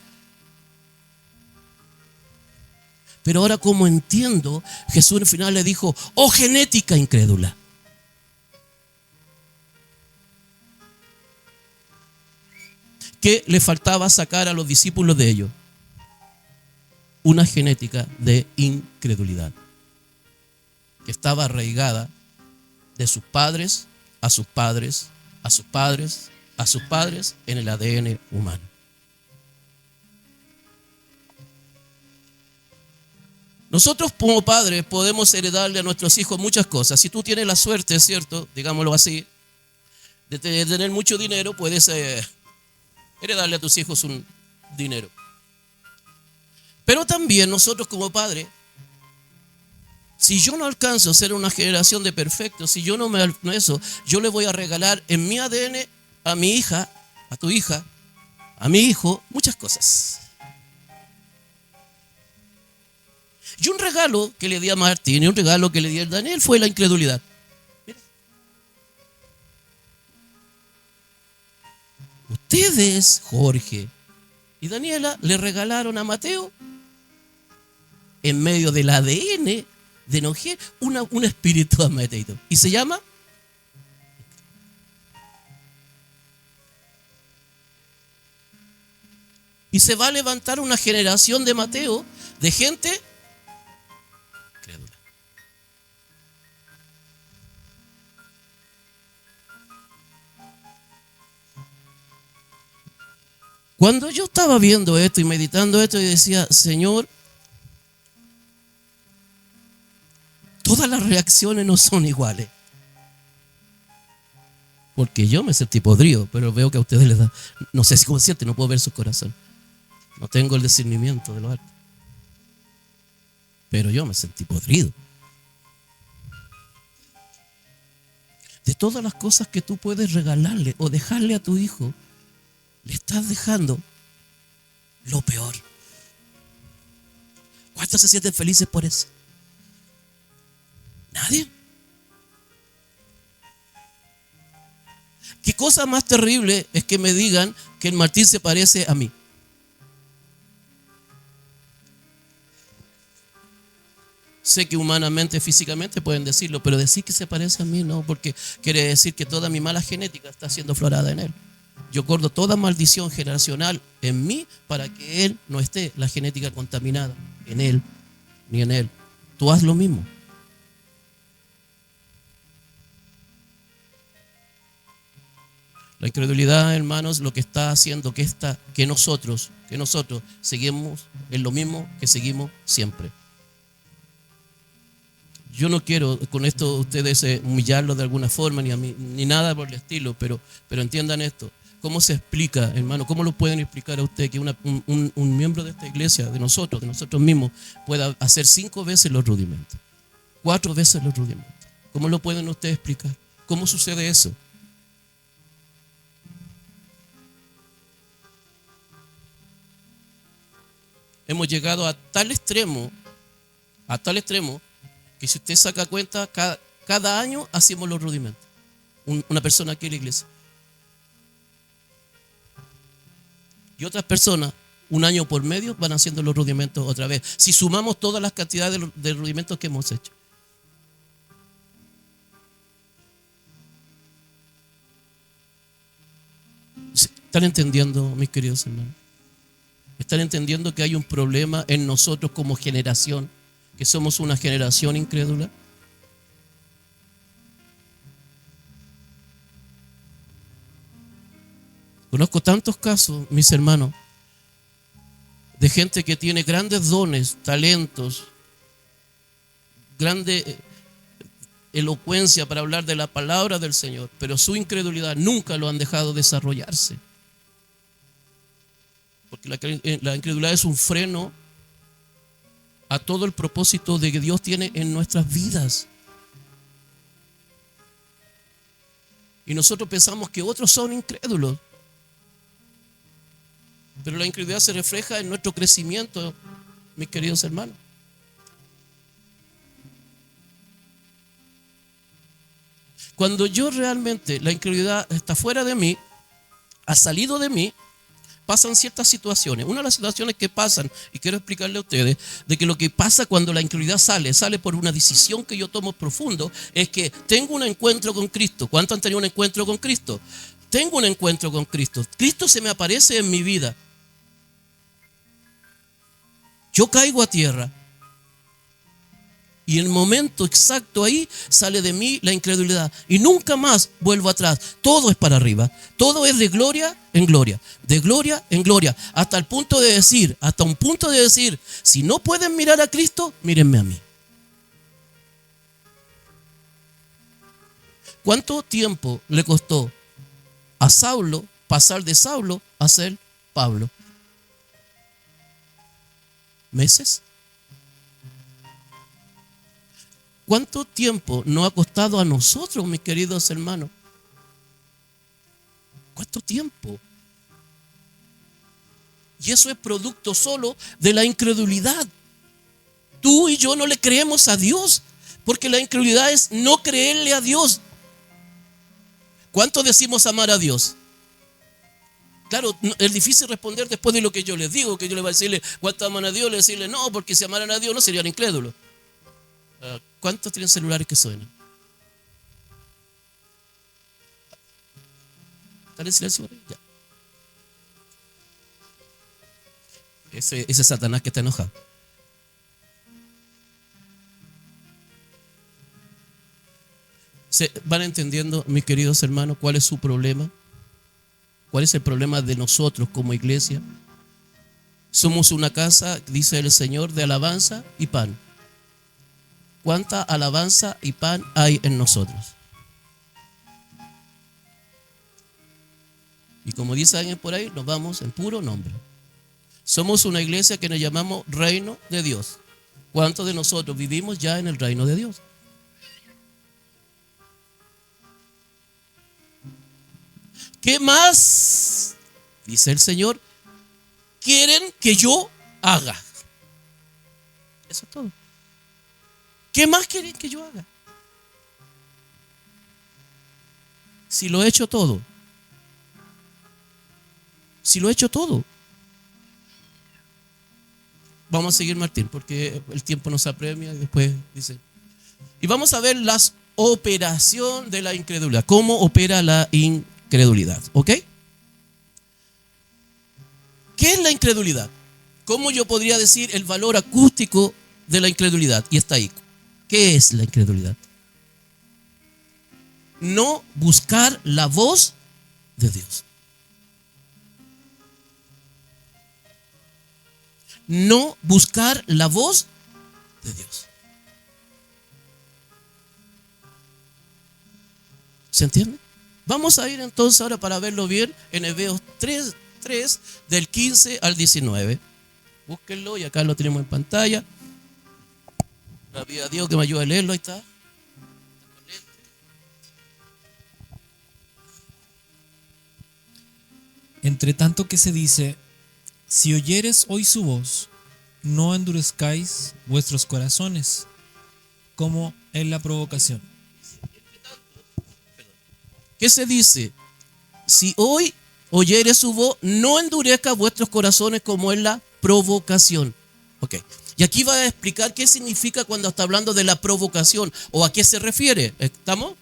Pero ahora, como entiendo, Jesús al final le dijo, oh, genética incrédula. ¿Qué le faltaba sacar a los discípulos de ellos? Una genética de incredulidad que estaba arraigada de sus padres a sus padres, a sus padres, a sus padres en el ADN humano. Nosotros como padres podemos heredarle a nuestros hijos muchas cosas. Si tú tienes la suerte, ¿cierto? Digámoslo así, de tener mucho dinero, puedes heredarle a tus hijos un dinero. Pero también nosotros como padres, si yo no alcanzo a ser una generación de perfectos, si yo no me eso, yo le voy a regalar en mi ADN a mi hija, a tu hija, a mi hijo, muchas cosas. Y un regalo que le di a Martín y un regalo que le di a Daniel fue la incredulidad. Mira. Ustedes, Jorge y Daniela, le regalaron a Mateo, en medio del ADN de Noé, un espíritu a Mateo. Y se llama... Y se va a levantar una generación de Mateo, de gente crédula. Cuando yo estaba viendo esto y meditando esto, y decía, Señor, todas las reacciones no son iguales. Porque yo me sentí podrido, pero veo que a ustedes les da, no sé si consciente, no puedo ver su corazón. No tengo el discernimiento de lo alto. Pero yo me sentí podrido. De todas las cosas que tú puedes regalarle o dejarle a tu hijo, le estás dejando lo peor. ¿Cuántos se sienten felices por eso? Nadie. ¿Qué cosa más terrible es que me digan que el Martín se parece a mí? Sé que humanamente, físicamente pueden decirlo, pero decir que se parece a mí no, porque quiere decir que toda mi mala genética está siendo aflorada en él. Yo corto toda maldición generacional en mí para que él no esté la genética contaminada en él ni en él. Tú haz lo mismo. La incredulidad, hermanos, lo que está haciendo que nosotros seguimos en lo mismo que seguimos siempre. Yo no quiero con esto ustedes humillarlos de alguna forma, ni a mí, ni nada por el estilo, pero entiendan esto. ¿Cómo se explica, hermano? ¿Cómo lo pueden explicar a usted que un miembro de esta iglesia, de nosotros mismos, pueda hacer 5 veces los rudimentos, 4 veces los rudimentos? ¿Cómo lo pueden ustedes explicar? ¿Cómo sucede eso? Hemos llegado a tal extremo, que si usted saca cuenta, cada año hacemos los rudimentos. Una persona aquí en la iglesia. Y otras personas, un año por medio, van haciendo los rudimentos otra vez. Si sumamos todas las cantidades de rudimentos que hemos hecho. ¿Están entendiendo, mis queridos hermanos? ¿Están entendiendo que hay un problema en nosotros como generación? Que somos una generación incrédula. Conozco tantos casos, mis hermanos, de gente que tiene grandes dones, talentos, grande elocuencia para hablar de la palabra del Señor, pero su incredulidad nunca lo han dejado desarrollarse. Porque la incredulidad es un freno a todo el propósito de que Dios tiene en nuestras vidas. Y nosotros pensamos que otros son incrédulos. Pero la incredulidad se refleja en nuestro crecimiento, mis queridos hermanos. Cuando yo realmente, la incredulidad está fuera de mí, ha salido de mí, pasan ciertas situaciones. Una de las situaciones que pasan, y quiero explicarle a ustedes, de que lo que pasa cuando la incredulidad sale por una decisión que yo tomo profundo, es que tengo un encuentro con Cristo. ¿Cuántos han tenido un encuentro con Cristo? Tengo un encuentro con Cristo. Cristo se me aparece en mi vida. Yo caigo a tierra. Y en el momento exacto ahí sale de mí la incredulidad. Y nunca más vuelvo atrás. Todo es para arriba. Todo es de gloria en gloria. De gloria en gloria. Hasta un punto de decir, si no pueden mirar a Cristo, mírenme a mí. ¿Cuánto tiempo le costó a Saulo pasar de Saulo a ser Pablo? ¿Meses? ¿Cuánto tiempo nos ha costado a nosotros, mis queridos hermanos? ¿Cuánto tiempo? Y eso es producto solo de la incredulidad. Tú y yo no le creemos a Dios, porque la incredulidad es no creerle a Dios. ¿Cuánto decimos amar a Dios? Claro, es difícil responder después de lo que yo les digo, que yo les voy a decirle cuánto aman a Dios, le decirle no, porque si amaran a Dios no serían incrédulos. ¿Cuántos tienen celulares que suenan? ¿Están en silencio? Ya. Ese Satanás que está enojado. ¿Se van entendiendo, mis queridos hermanos, cuál es su problema? ¿Cuál es el problema de nosotros como iglesia? Somos una casa, dice el Señor, de alabanza y pan. ¿Cuánta alabanza y pan hay en nosotros? Y como dice alguien por ahí, nos vamos en puro nombre. Somos una iglesia que nos llamamos Reino de Dios. ¿Cuántos de nosotros vivimos ya en el reino de Dios? ¿Qué más, dice el Señor, quieren que yo haga? Eso es todo. ¿Qué más quieren que yo haga? Si lo he hecho todo. Si lo he hecho todo. Vamos a seguir, Martín, porque el tiempo nos apremia y después dice. Y vamos a ver la operación de la incredulidad. ¿Cómo opera la incredulidad? ¿Ok? ¿Qué es la incredulidad? ¿Cómo yo podría decir el valor acústico de la incredulidad? Y está ahí. ¿Qué es la incredulidad? No buscar la voz de Dios. No buscar la voz de Dios. ¿Se entiende? Vamos a ir entonces ahora para verlo bien en Hebreos 3, del 15 al 19. Búsquenlo y acá lo tenemos en pantalla. La vida de Dios que me ayuda a leerlo, ahí está. Entre tanto que se dice, si oyeres hoy su voz, no endurezcáis vuestros corazones, como en la provocación. ¿Qué se dice? Si hoy oyeres su voz, no endurezca vuestros corazones como en la provocación. Ok. Y aquí va a explicar qué significa cuando está hablando de la provocación o a qué se refiere. ¿Estamos?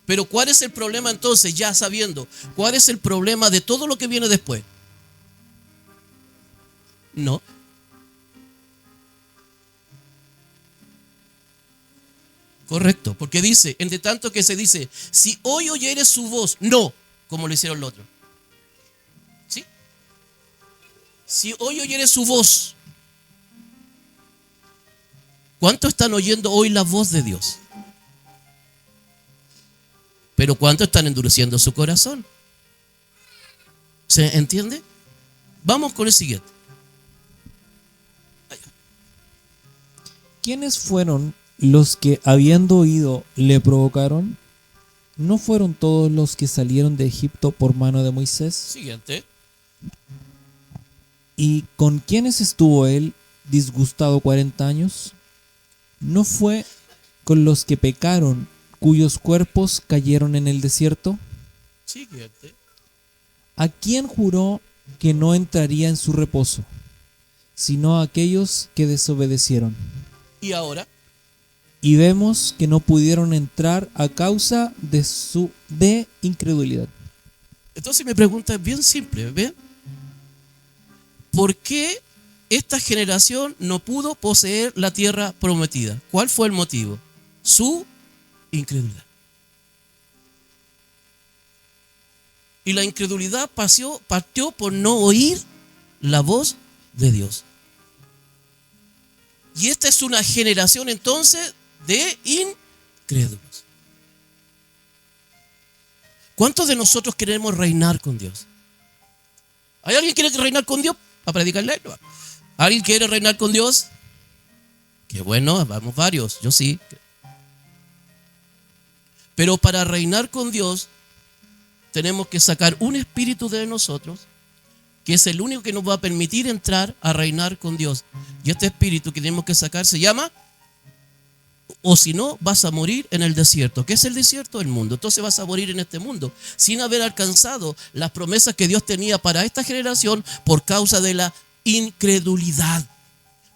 Pero ¿cuál es el problema entonces? Ya sabiendo, ¿cuál es el problema de todo lo que viene después? No. Correcto, porque dice, entre tanto que se dice, si hoy oyeres su voz, no, como lo hicieron los otros. ¿Sí? Si hoy oyeres su voz, ¿cuántos están oyendo hoy la voz de Dios? Pero ¿cuántos están endureciendo su corazón? ¿Se entiende? Vamos con el siguiente. ¿Quiénes fueron los que, habiendo oído, le provocaron? ¿No fueron todos los que salieron de Egipto por mano de Moisés? Siguiente. ¿Y con quiénes estuvo él disgustado 40 años? ¿No fue con los que pecaron, cuyos cuerpos cayeron en el desierto? Siguiente. ¿A quién juró que no entraría en su reposo, sino a aquellos que desobedecieron? Y ahora, Y vemos que no pudieron entrar a causa de su incredulidad. entonces mi pregunta es bien simple, ¿ven? ¿Por qué esta generación no pudo poseer la tierra prometida? ¿Cuál fue el motivo? Su incredulidad. Y la incredulidad partió por no oír la voz de Dios. Y esta es una generación entonces de incrédulos. ¿Cuántos de nosotros queremos reinar con Dios? ¿Hay alguien que quiere reinar con Dios? A predicarle. ¿Alguien quiere reinar con Dios? Qué bueno, vamos varios, yo sí. Pero para reinar con Dios tenemos que sacar un espíritu de nosotros que es el único que nos va a permitir entrar a reinar con Dios. Y este espíritu que tenemos que sacar se llama, o si no, vas a morir en el desierto. ¿Qué es el desierto? El mundo. Entonces vas a morir en este mundo sin haber alcanzado las promesas que Dios tenía para esta generación por causa de la incredulidad.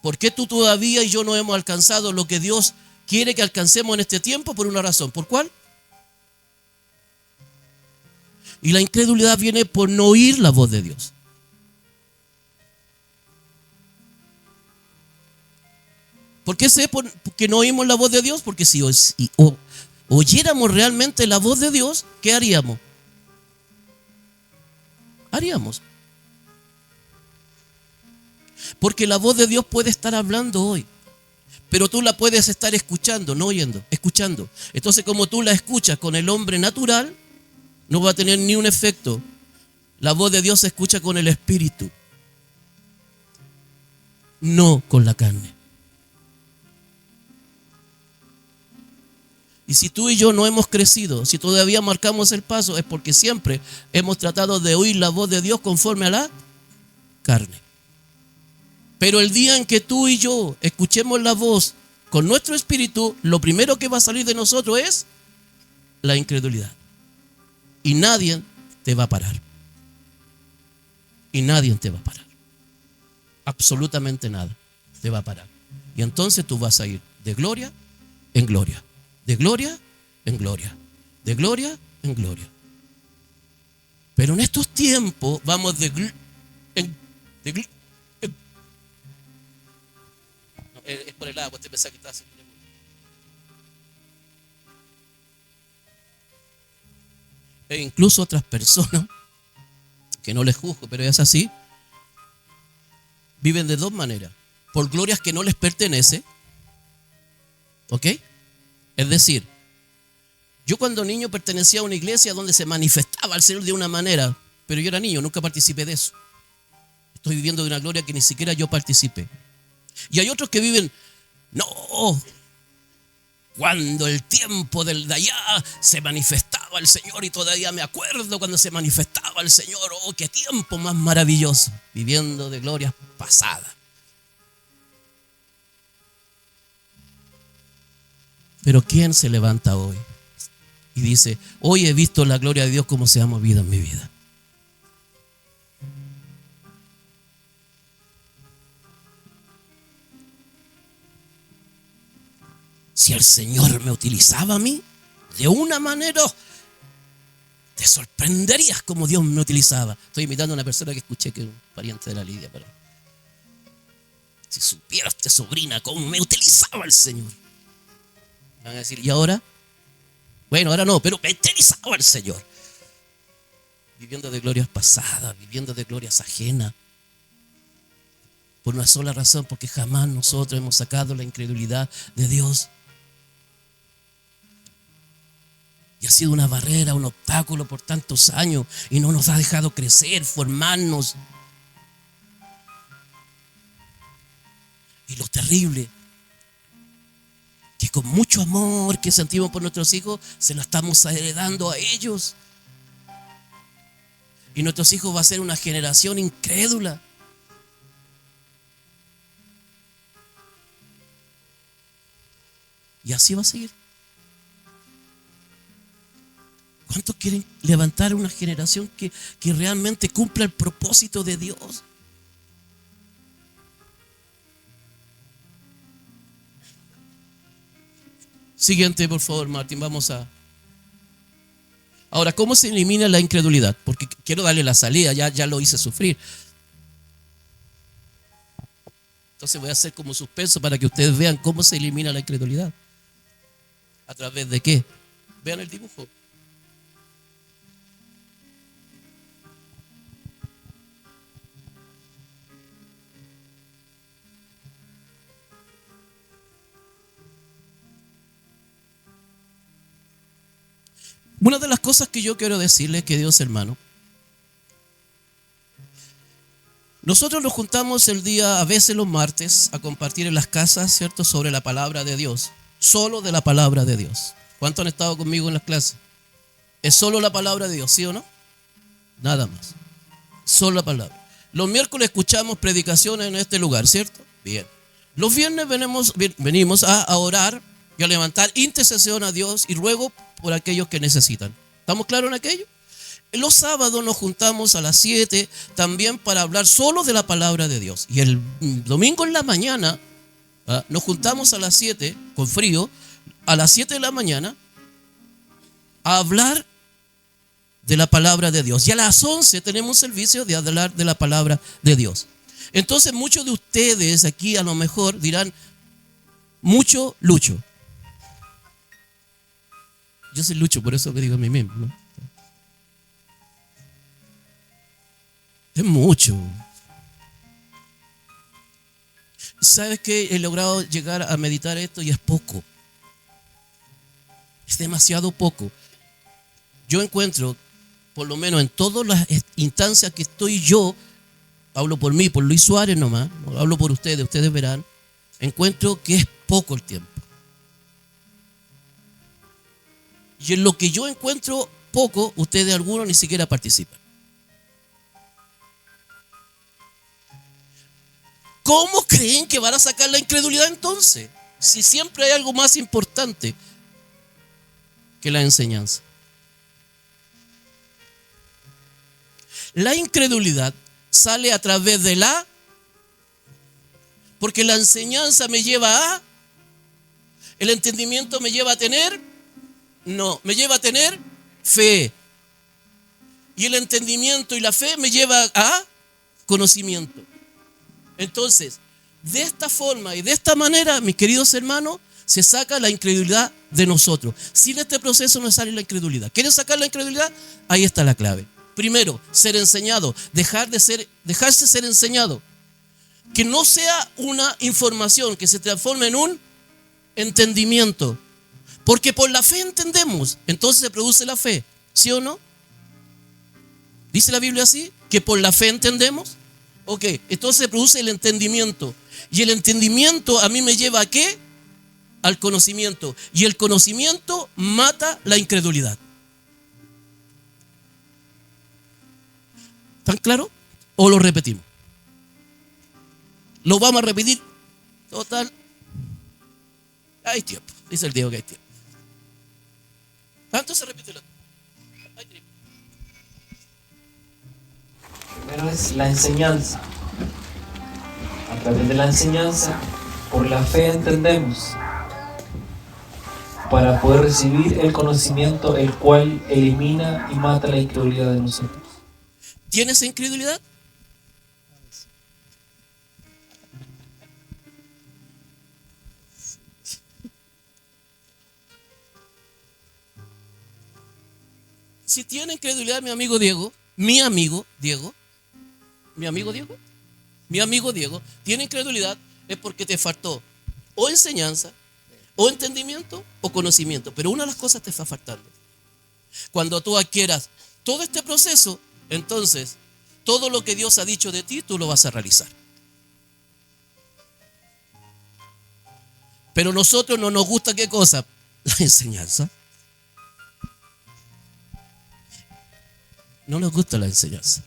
¿Por qué tú todavía y yo no hemos alcanzado lo que Dios quiere que alcancemos en este tiempo? Por una razón. ¿Por cuál? Y la incredulidad viene por no oír la voz de Dios. ¿Por qué sé que no oímos la voz de Dios? Porque si oyéramos realmente la voz de Dios, ¿qué haríamos? Haríamos. Porque la voz de Dios puede estar hablando hoy, pero tú la puedes estar escuchando, no oyendo, escuchando. Entonces, como tú la escuchas con el hombre natural, no va a tener ni un efecto. La voz de Dios se escucha con el espíritu, no con la carne. Y si tú y yo no hemos crecido, si todavía marcamos el paso, es porque siempre hemos tratado de oír la voz de Dios conforme a la carne. Pero el día en que tú y yo escuchemos la voz con nuestro espíritu, lo primero que va a salir de nosotros es la incredulidad. Y nadie te va a parar. Y nadie te va a parar. Absolutamente nada te va a parar. Y entonces tú vas a ir de gloria en gloria. De gloria en gloria. De gloria en gloria. Pero en estos tiempos vamos de no, es por el agua, te pensás que estás haciendo. E incluso otras personas, que no les juzgo, pero es así, viven de dos maneras. Por glorias que no les pertenece. ¿Ok? Es decir, yo cuando niño pertenecía a una iglesia donde se manifestaba al Señor de una manera, pero yo era niño, nunca participé de eso. Estoy viviendo de una gloria que ni siquiera yo participé. Y hay otros que viven, no, cuando el tiempo del de allá se manifestaba el Señor, y todavía me acuerdo cuando se manifestaba el Señor, oh, qué tiempo más maravilloso, viviendo de glorias pasadas. Pero ¿quién se levanta hoy y dice, hoy he visto la gloria de Dios como se ha movido en mi vida? Si el Señor me utilizaba a mí, de una manera, te sorprenderías como Dios me utilizaba. Estoy imitando a una persona que escuché, que es un pariente de la Lidia. Pero si supiera usted, sobrina, cómo me utilizaba el Señor. Van a decir, ¿y ahora? Bueno, ahora no, pero me utilizaba el Señor. Viviendo de glorias pasadas, viviendo de glorias ajenas. Por una sola razón, porque jamás nosotros hemos sacado la incredulidad de Dios. Y ha sido una barrera, un obstáculo por tantos años y no nos ha dejado crecer, formarnos. Y lo terrible, que con mucho amor que sentimos por nuestros hijos, se lo estamos heredando a ellos. Y nuestros hijos va a ser una generación incrédula. Y así va a seguir. ¿Cuántos quieren levantar una generación que realmente cumpla el propósito de Dios? Siguiente, por favor, Martín. Vamos a... Ahora, ¿cómo se elimina la incredulidad? Porque quiero darle la salida, ya lo hice sufrir. Entonces voy a hacer como suspenso para que ustedes vean cómo se elimina la incredulidad. ¿A través de qué? Vean el dibujo. Una de las cosas que yo quiero decirles, queridos hermanos, nosotros nos juntamos el día, a veces los martes, a compartir en las casas, ¿cierto?, sobre la palabra de Dios, solo de la palabra de Dios. ¿Cuántos han estado conmigo en las clases? ¿Es solo la palabra de Dios, sí o no? Nada más, solo la palabra. Los miércoles escuchamos predicaciones en este lugar, ¿cierto? Bien. Los viernes venimos a orar y a levantar intercesión a Dios y ruego por aquellos que necesitan. ¿Estamos claros en aquello? Los sábados nos juntamos a las 7 también para hablar solo de la palabra de Dios. Y el domingo en la mañana nos juntamos a las 7, con frío, a las 7 de la mañana, a hablar de la palabra de Dios. Y a las 11 tenemos un servicio de hablar de la palabra de Dios. Entonces muchos de ustedes aquí a lo mejor dirán, mucho Lucho. Yo soy Lucho, por eso que digo a mí mismo, ¿no? Es mucho. ¿Sabes qué? He logrado llegar a meditar esto y es poco. Es demasiado poco. Yo encuentro, por lo menos en todas las instancias que estoy yo, hablo por mí, por Luis Suárez nomás, no hablo por ustedes verán, encuentro que es poco el tiempo. Y en lo que yo encuentro poco, ustedes algunos ni siquiera participan. ¿Cómo creen que van a sacar la incredulidad entonces? Si siempre hay algo más importante que la enseñanza. La incredulidad sale a través de porque la enseñanza me lleva a, el entendimiento me lleva a tener, me lleva a tener fe. Y el entendimiento y la fe me lleva a conocimiento. Entonces, de esta forma y de esta manera, mis queridos hermanos, se saca la incredulidad de nosotros. Sin este proceso no sale la incredulidad. ¿Quieren sacar la incredulidad? Ahí está la clave. Primero, ser enseñado, dejarse ser enseñado. Que no sea una información, que se transforme en un entendimiento. Porque por la fe entendemos, entonces se produce la fe, ¿sí o no? ¿Dice la Biblia así? ¿Que por la fe entendemos? Ok, entonces se produce el entendimiento. Y el entendimiento a mí me lleva ¿a qué? Al conocimiento. Y el conocimiento mata la incredulidad. ¿Están claros? ¿O lo repetimos? Lo vamos a repetir. Total. Hay tiempo. Dice el Diego que hay tiempo. Entonces repítelo. Hay tiempo. Primero es la enseñanza. A través de la enseñanza, por la fe entendemos. para poder recibir el conocimiento, el cual elimina y mata la incredulidad de nosotros. ¿Tienes incredulidad? Si tiene incredulidad mi amigo Diego, tiene incredulidad, es porque te faltó o enseñanza, o entendimiento, o conocimiento. Pero una de las cosas te está faltando. Cuando tú adquieras todo este proceso, entonces todo lo que Dios ha dicho de ti, tú lo vas a realizar. Pero a nosotros no nos gusta, ¿qué cosa? La enseñanza. No nos gusta la enseñanza.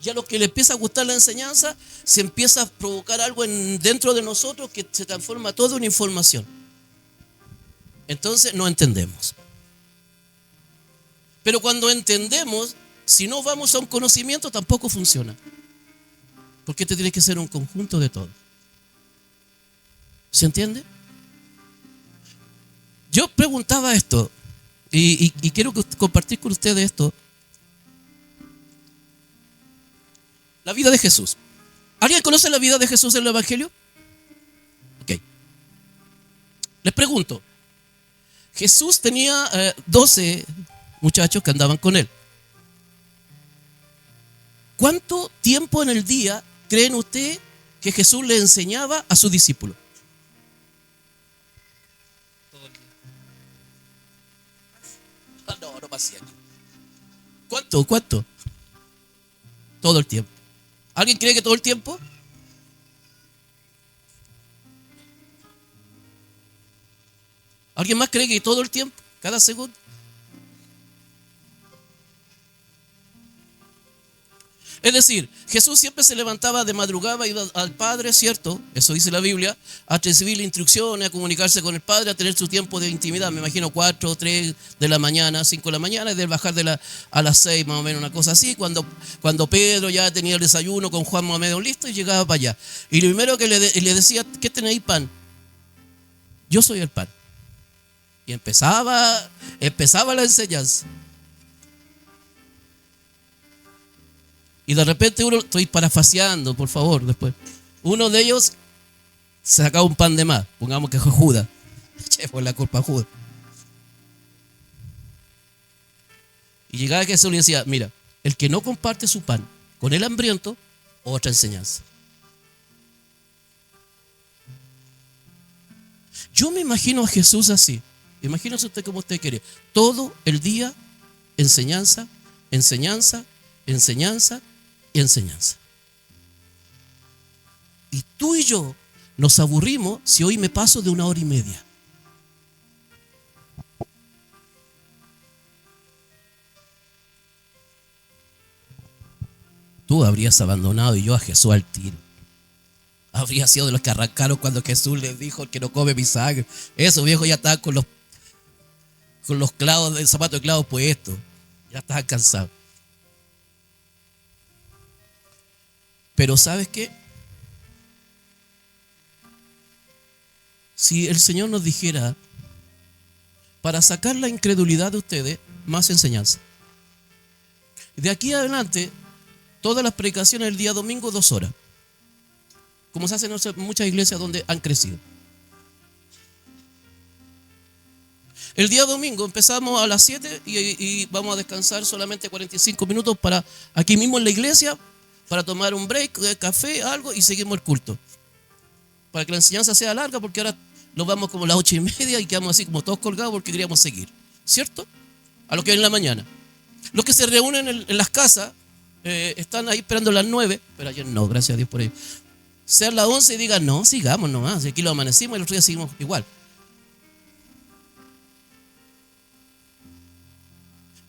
Y a los que les empieza a gustar la enseñanza, se empieza a provocar algo dentro de nosotros que se transforma todo en información. Entonces no entendemos. Pero cuando entendemos, si no vamos a un conocimiento, tampoco funciona. Porque este tiene que ser un conjunto de todo. ¿Se entiende? Yo preguntaba esto, y quiero compartir con ustedes esto. La vida de Jesús. ¿Alguien conoce la vida de Jesús en el Evangelio? Ok. Les pregunto. Jesús tenía 12 muchachos que andaban con él. ¿Cuánto tiempo en el día creen ustedes que Jesús le enseñaba a sus discípulos? Todo el día. No pasé aquí. ¿Cuánto? Todo el tiempo. ¿Alguien cree que todo el tiempo? ¿Alguien más cree que todo el tiempo? ¿Cada segundo? Es decir, Jesús siempre se levantaba de madrugada, iba al Padre, ¿cierto? Eso dice la Biblia, a recibir instrucciones, a comunicarse con el Padre, a tener su tiempo de intimidad. Me imagino 4 o 3 de la mañana, 5 de la mañana, y de bajar a las 6 más o menos, una cosa así. Cuando Pedro ya tenía el desayuno con Juan más o menos listo y llegaba para allá. Y lo primero que le decía, ¿qué tenéis, pan? Yo soy el pan. Y empezaba la enseñanza. Y de repente estoy parafaseando, por favor, después. Uno de ellos sacaba un pan de más, pongamos que fue Judas. Echemos la culpa a Judas. Y llegaba Jesús y le decía, mira, el que no comparte su pan con el hambriento, otra enseñanza. Yo me imagino a Jesús así. Imagínese usted como usted quiere. Todo el día, enseñanza, enseñanza, enseñanza y enseñanza. Y tú y yo nos aburrimos si hoy me paso de 1 hora y media. Tú habrías abandonado y yo a Jesús al tiro. Habría sido de los que arrancaron cuando Jesús les dijo, el que no come mi sangre. Esos viejos ya estaban con los clavos del zapato de clavos puestos. Ya estaban cansados. Pero ¿sabes qué? Si el Señor nos dijera, para sacar la incredulidad de ustedes, más enseñanza. De aquí adelante, todas las predicaciones el día domingo, 2 horas. Como se hace en muchas iglesias donde han crecido. El día domingo empezamos a las 7 y vamos a descansar solamente 45 minutos para aquí mismo en la iglesia, para tomar un break, café, algo, y seguimos el culto. Para que la enseñanza sea larga, porque ahora nos vamos como a las 8:30 y quedamos así como todos colgados porque queríamos seguir. ¿Cierto? A lo que es en la mañana. Los que se reúnen en las casas están ahí esperando a las 9, pero ayer no, gracias a Dios por ello. Sean las 11 y digan, no, sigamos nomás, aquí lo amanecimos y el otro día seguimos igual.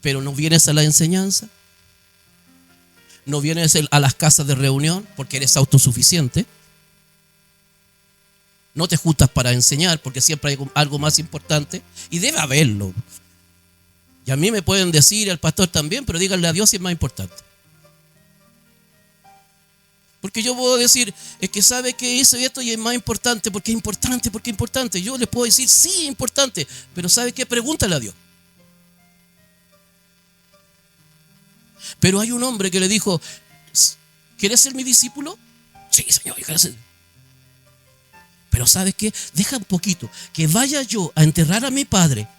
Pero no vienes a la enseñanza, no vienes a las casas de reunión porque eres autosuficiente, no te juntas para enseñar porque siempre hay algo más importante y debe haberlo. Y a mí me pueden decir, al pastor también, pero díganle a Dios si es más importante. Porque yo puedo decir, es que sabe que hizo esto y es más importante, porque es importante, porque es importante. Yo le puedo decir, sí, es importante, pero ¿sabe qué? Pregúntale a Dios. Pero hay un hombre que le dijo, ¿quieres ser mi discípulo? Sí, Señor, yo quiero ser. Pero ¿sabes qué? Deja un poquito, que vaya yo a enterrar a mi padre.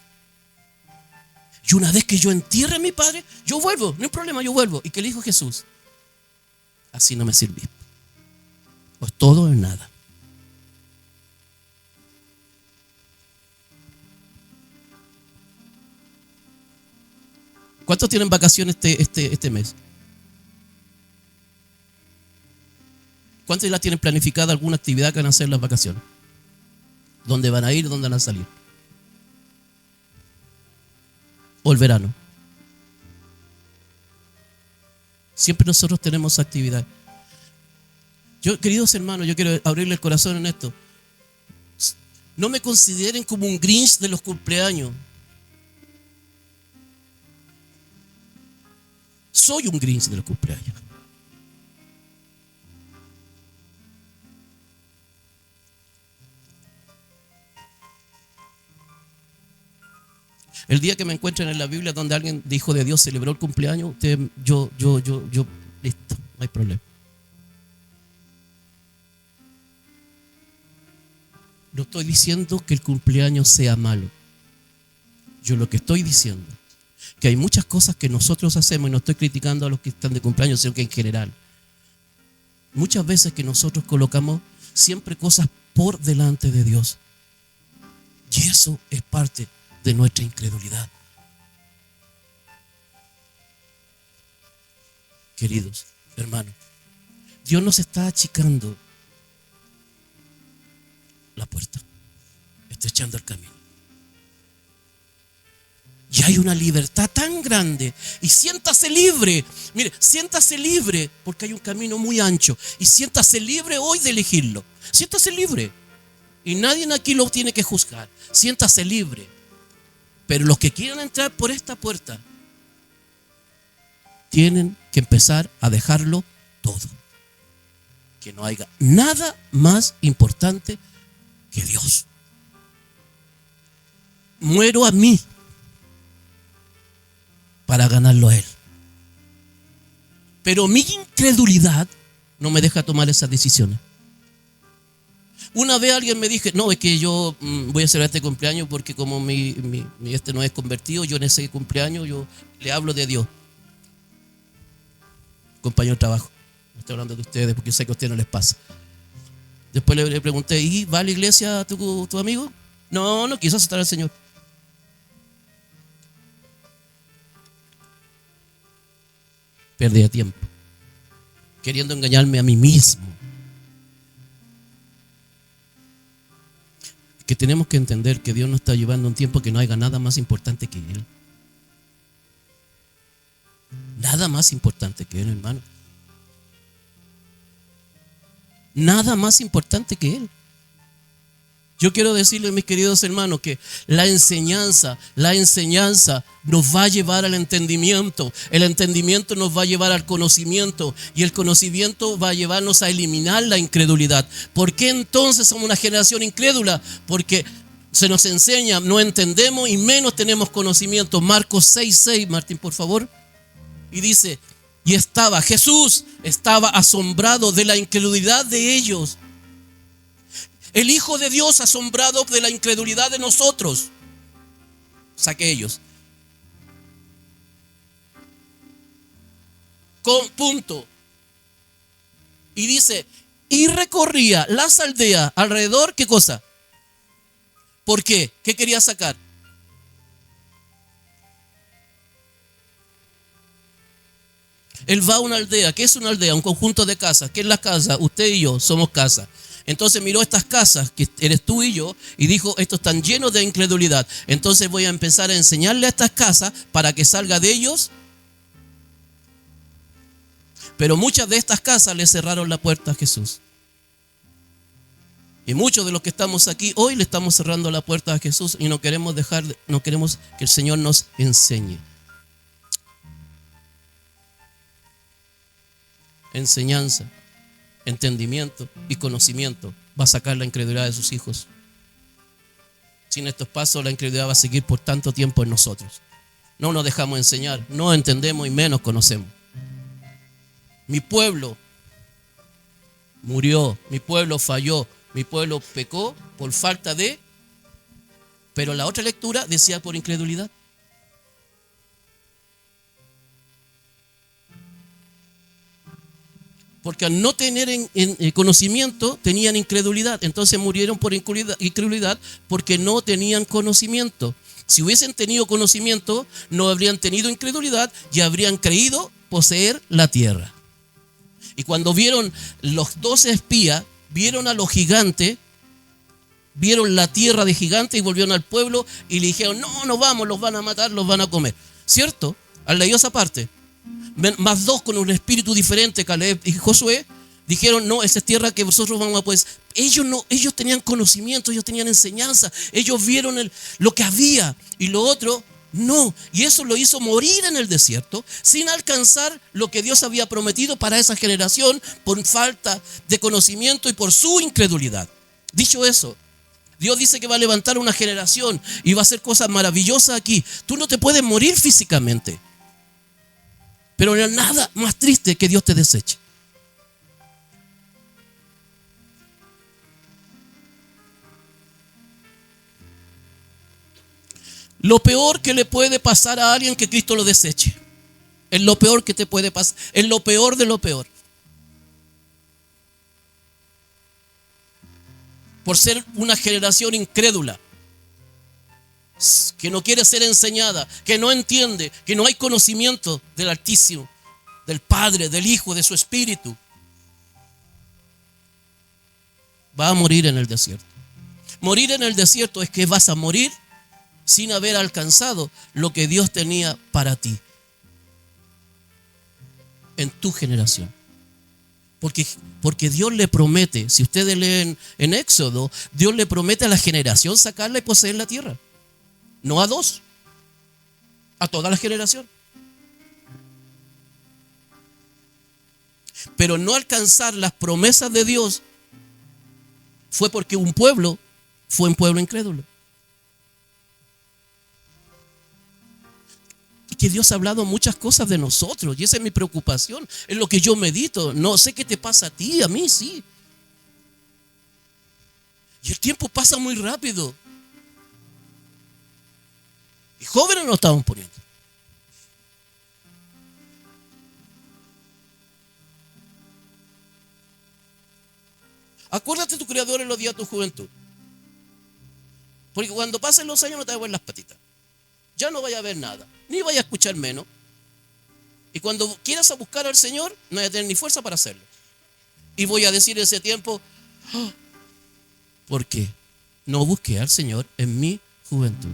Y una vez que yo entierre a mi padre, yo vuelvo, no hay problema, yo vuelvo. ¿Y qué le dijo Jesús? Así no me sirve. O es todo o es nada. ¿Cuántos tienen vacaciones este mes? ¿Cuántos ya tienen planificada alguna actividad que van a hacer en las vacaciones? ¿Dónde van a ir? ¿Dónde van a salir? ¿O el verano? Siempre nosotros tenemos actividad. Yo, queridos hermanos, yo quiero abrirle el corazón en esto. No me consideren como un Grinch de los cumpleaños. Soy un Grinch de los cumpleaños. El día que me encuentren en la Biblia donde alguien de hijo de Dios celebró el cumpleaños, yo, listo, no hay problema. No estoy diciendo que el cumpleaños sea malo. Yo lo que estoy diciendo, que hay muchas cosas que nosotros hacemos, y no estoy criticando a los que están de cumpleaños, sino que en general, muchas veces que nosotros colocamos siempre cosas por delante de Dios. Y eso es parte de nuestra incredulidad. Queridos hermanos, Dios nos está achicando la puerta, está echando el camino. Y hay una libertad tan grande. Y siéntase libre. Mire, siéntase libre porque hay un camino muy ancho. Y siéntase libre hoy de elegirlo. Siéntase libre. Y nadie aquí lo tiene que juzgar. Siéntase libre. Pero los que quieran entrar por esta puerta tienen que empezar a dejarlo todo. Que no haya nada más importante que Dios. Muero a mí para ganarlo a Él. Pero mi incredulidad no me deja tomar esas decisiones. Una vez alguien me dijo, no, es que yo voy a celebrar este cumpleaños porque como mi no es convertido, yo en ese cumpleaños yo le hablo de Dios. Compañero de trabajo, no estoy hablando de ustedes porque yo sé que a ustedes no les pasa. Después le pregunté, ¿y va a la iglesia tu amigo? No quiso aceptar al Señor. Perdía tiempo, queriendo engañarme a mí mismo. Que tenemos que entender que Dios nos está llevando un tiempo que no haya nada más importante que Él. Nada más importante que Él, hermano. Nada más importante que Él. Yo quiero decirles, mis queridos hermanos, que la enseñanza nos va a llevar al entendimiento. El entendimiento nos va a llevar al conocimiento. Y el conocimiento va a llevarnos a eliminar la incredulidad. ¿Por qué entonces somos una generación incrédula? Porque se nos enseña, no entendemos y menos tenemos conocimiento. Marcos 6:6, Martín, por favor. Y dice, y Jesús estaba asombrado de la incredulidad de ellos. El Hijo de Dios asombrado de la incredulidad de nosotros. Saque ellos. Punto. Y dice, y recorría las aldeas alrededor, ¿qué cosa? ¿Por qué? ¿Qué quería sacar? Él va a una aldea. ¿Qué es una aldea? Un conjunto de casas. ¿Qué es la casa? Usted y yo somos casa. Entonces miró estas casas, que eres tú y yo, y dijo, estos están llenos de incredulidad. Entonces voy a empezar a enseñarle a estas casas para que salga de ellos. Pero muchas de estas casas le cerraron la puerta a Jesús. Y muchos de los que estamos aquí hoy le estamos cerrando la puerta a Jesús y no queremos que el Señor nos enseñe. Enseñanza. entendimiento y conocimiento, va a sacar la incredulidad de sus hijos. Sin estos pasos, la incredulidad va a seguir por tanto tiempo en nosotros. No nos dejamos enseñar, no entendemos y menos conocemos. Mi pueblo murió, mi pueblo falló, mi pueblo pecó por falta de, pero la otra lectura decía por incredulidad. Porque al no tener conocimiento, tenían incredulidad. Entonces murieron por incredulidad porque no tenían conocimiento. Si hubiesen tenido conocimiento, no habrían tenido incredulidad y habrían creído poseer la tierra. Y cuando vieron los 12 espías, vieron a los gigantes, vieron la tierra de gigantes y volvieron al pueblo y le dijeron, no vamos, los van a matar, los van a comer. ¿Cierto? ¿Han leído esa parte? Más dos con un espíritu diferente, Caleb y Josué, dijeron, no, esa es tierra que vosotros vamos a poder. Ellos tenían conocimiento, ellos tenían enseñanza, ellos vieron lo que había y lo otro no. Y eso lo hizo morir en el desierto sin alcanzar lo que Dios había prometido para esa generación por falta de conocimiento y por su incredulidad. Dicho eso, Dios dice que va a levantar una generación y va a hacer cosas maravillosas aquí. Tú no te puedes morir físicamente, pero no hay nada más triste que Dios te deseche. Lo peor que le puede pasar a alguien que Cristo lo deseche. Es lo peor que te puede pasar. Es lo peor de lo peor. Por ser una generación incrédula, que no quiere ser enseñada, que no entiende, que no hay conocimiento del Altísimo, del Padre, del Hijo, de su Espíritu. Va a morir en el desierto. Morir en el desierto es que vas a morir sin haber alcanzado lo que Dios tenía para ti en tu generación. Porque Dios le promete, si ustedes leen en Éxodo, Dios le promete a la generación sacarla y poseer la tierra. No a dos, a toda la generación. Pero no alcanzar las promesas de Dios fue porque un pueblo fue un pueblo incrédulo. Y que Dios ha hablado muchas cosas de nosotros, y esa es mi preocupación, es lo que yo medito. No sé qué te pasa a ti, a mí sí. Y el tiempo pasa muy rápido. Y jóvenes nos estamos poniendo. Acuérdate de tu Creador en los días de tu juventud. Porque cuando pasen los años no te vas a ver las patitas. Ya no vaya a ver nada, ni vaya a escuchar menos. Y cuando quieras a buscar al Señor, no vaya a tener ni fuerza para hacerlo. Y voy a decir en ese tiempo, ¿por qué no busqué al Señor en mi juventud?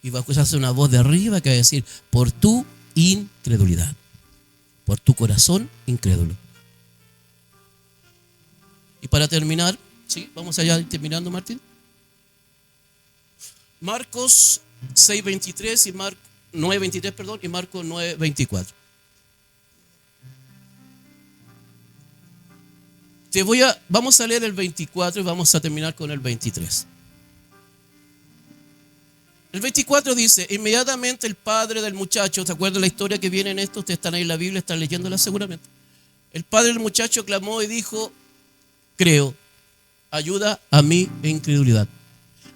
Y va a escucharse una voz de arriba que va a decir, por tu incredulidad, por tu corazón incrédulo. Y para terminar, ¿sí? Vamos allá terminando, Martín. Marcos 6:23 y 9:23, perdón, y Marcos 9:24. Vamos a leer el 24 y vamos a terminar con el 23. El 24 dice, inmediatamente el padre del muchacho, ¿se acuerdan la historia que viene en esto? Ustedes están ahí en la Biblia, están leyéndola seguramente. El padre del muchacho clamó y dijo, creo, ayuda a mi incredulidad.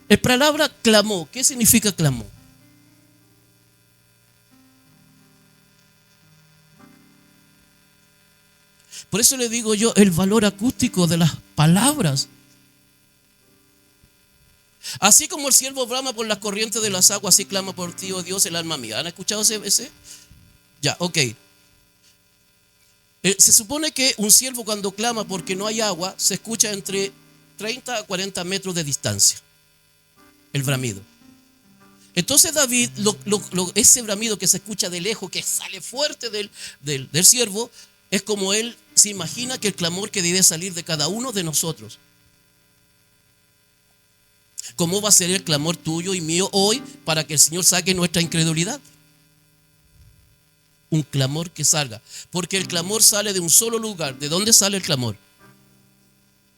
La palabra clamó, ¿qué significa clamó? Por eso le digo yo el valor acústico de las palabras. Así como el siervo brama por las corrientes de las aguas, así clama por ti, oh Dios, el alma mía. ¿Han escuchado ese? Ya, ok. Se supone que un siervo cuando clama porque no hay agua, se escucha entre 30 a 40 metros de distancia, el bramido. Entonces David, ese bramido que se escucha de lejos, que sale fuerte del siervo, es como él se imagina que el clamor que debe salir de cada uno de nosotros. ¿Cómo va a ser el clamor tuyo y mío hoy para que el Señor saque nuestra incredulidad? un clamor que salga. Porque el clamor sale de un solo lugar. ¿De dónde sale el clamor?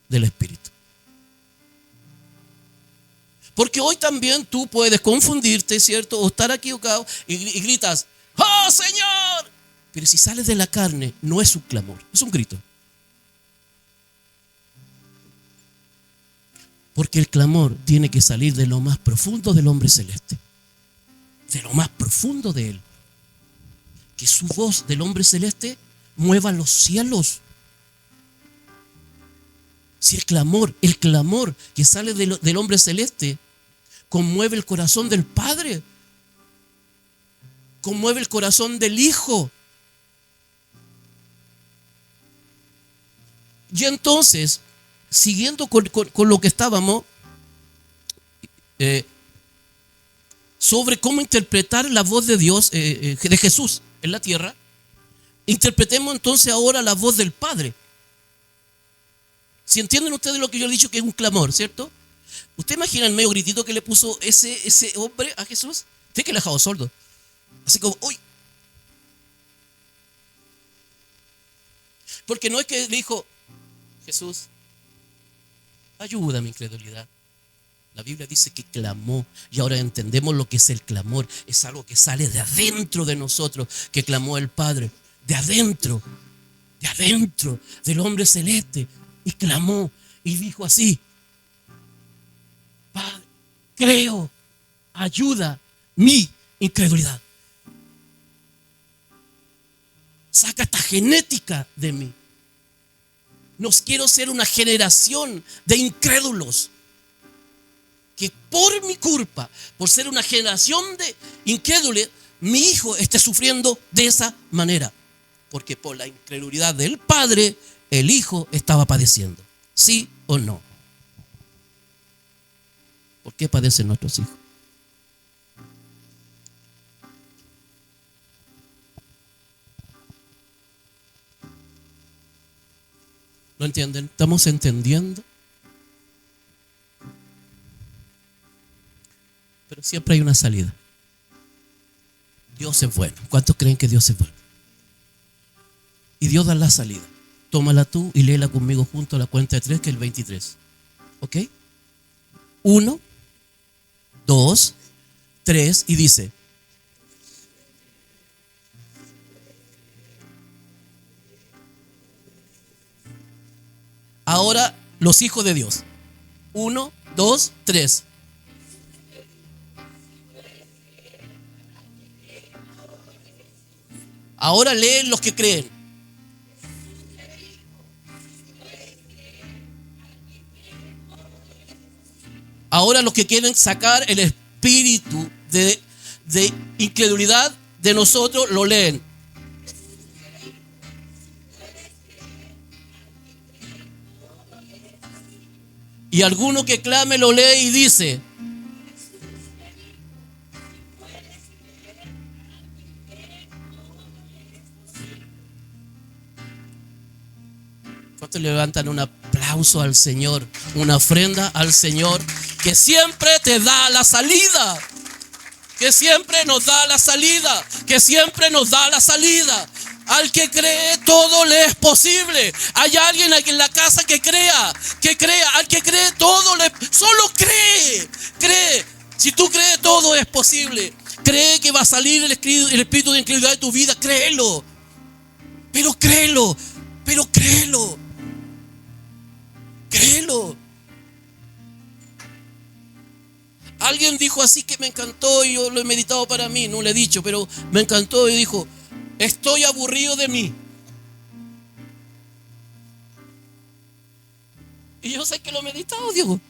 Del Espíritu. Porque hoy también tú puedes confundirte, ¿cierto? O estar equivocado y gritas, ¡oh, Señor! Pero si sale de la carne, no es un clamor, es un grito. Porque el clamor tiene que salir de lo más profundo del hombre celeste. De lo más profundo de él. Que su voz del hombre celeste mueva los cielos. Si el clamor que sale del hombre celeste conmueve el corazón del Padre, conmueve el corazón del Hijo. Y entonces, siguiendo con lo que estábamos, sobre cómo interpretar la voz de Dios, de Jesús en la tierra, interpretemos entonces ahora la voz del Padre. Si entienden ustedes lo que yo he dicho, que es un clamor, ¿cierto? ¿Usted imagina el medio gritito que le puso ese hombre a Jesús? Usted que le ha dejado sordo. Así como, uy. Porque no es que le dijo, Jesús, ayuda a mi incredulidad. La Biblia dice que clamó, y ahora entendemos lo que es el clamor. Es algo que sale de adentro de nosotros, que clamó el Padre, de adentro del hombre celeste, y clamó y dijo así: Padre, creo, ayuda mi incredulidad. Saca esta genética de mí. No quiero ser una generación de incrédulos que por mi culpa, por ser una generación de incrédulos, mi hijo esté sufriendo de esa manera. Porque por la incredulidad del padre, el hijo estaba padeciendo. ¿Sí o no? ¿Por qué padecen nuestros hijos? ¿Lo entienden? ¿Estamos entendiendo? Pero siempre hay una salida. Dios es bueno. ¿Cuántos creen que Dios es bueno? Y Dios da la salida. Tómala tú y léela conmigo junto a la cuenta de 3, que es el 23. ¿Ok? 1, 2, 3 y dice: ahora los hijos de Dios. 1, 2, 3. Ahora leen los que creen. Ahora los que quieren sacar el espíritu de incredulidad de nosotros lo leen. Y alguno que clame lo lee y dice: ¿cuántos levantan un aplauso al Señor? Una ofrenda al Señor, que siempre te da la salida. Que siempre nos da la salida. Que siempre nos da la salida. Al que cree, todo le es posible. Hay alguien aquí en la casa que crea. Al que cree, todo le... Solo cree. Si tú crees, todo es posible. Cree que va a salir el espíritu de incredulidad de tu vida. Créelo. Pero créelo. Alguien dijo así que me encantó y yo lo he meditado para mí, no lo he dicho, pero me encantó y dijo: estoy aburrido de mí. Y yo sé que lo he meditado, Diego.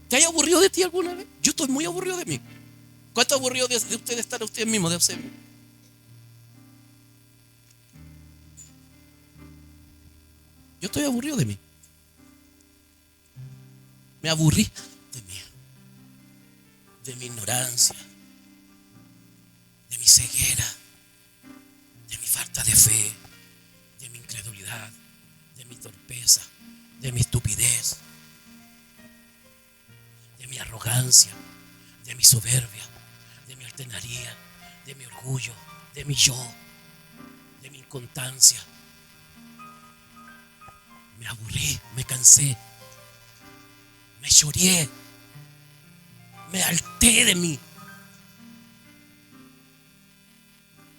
¿Te hay aburrido de ti alguna vez? Yo estoy muy aburrido de mí. ¿Cuánto aburrido de ustedes están ustedes mismos, de ustedes mismos? Yo estoy aburrido de mí. Me aburrí de mí, de mi ignorancia, de mi ceguera, de mi falta de fe, de mi incredulidad, de mi torpeza, de mi estupidez, de mi arrogancia, de mi soberbia, de mi altanería, de mi orgullo, de mi yo, de mi inconstancia. Me aburrí, me cansé, me lloré, me harté de mí.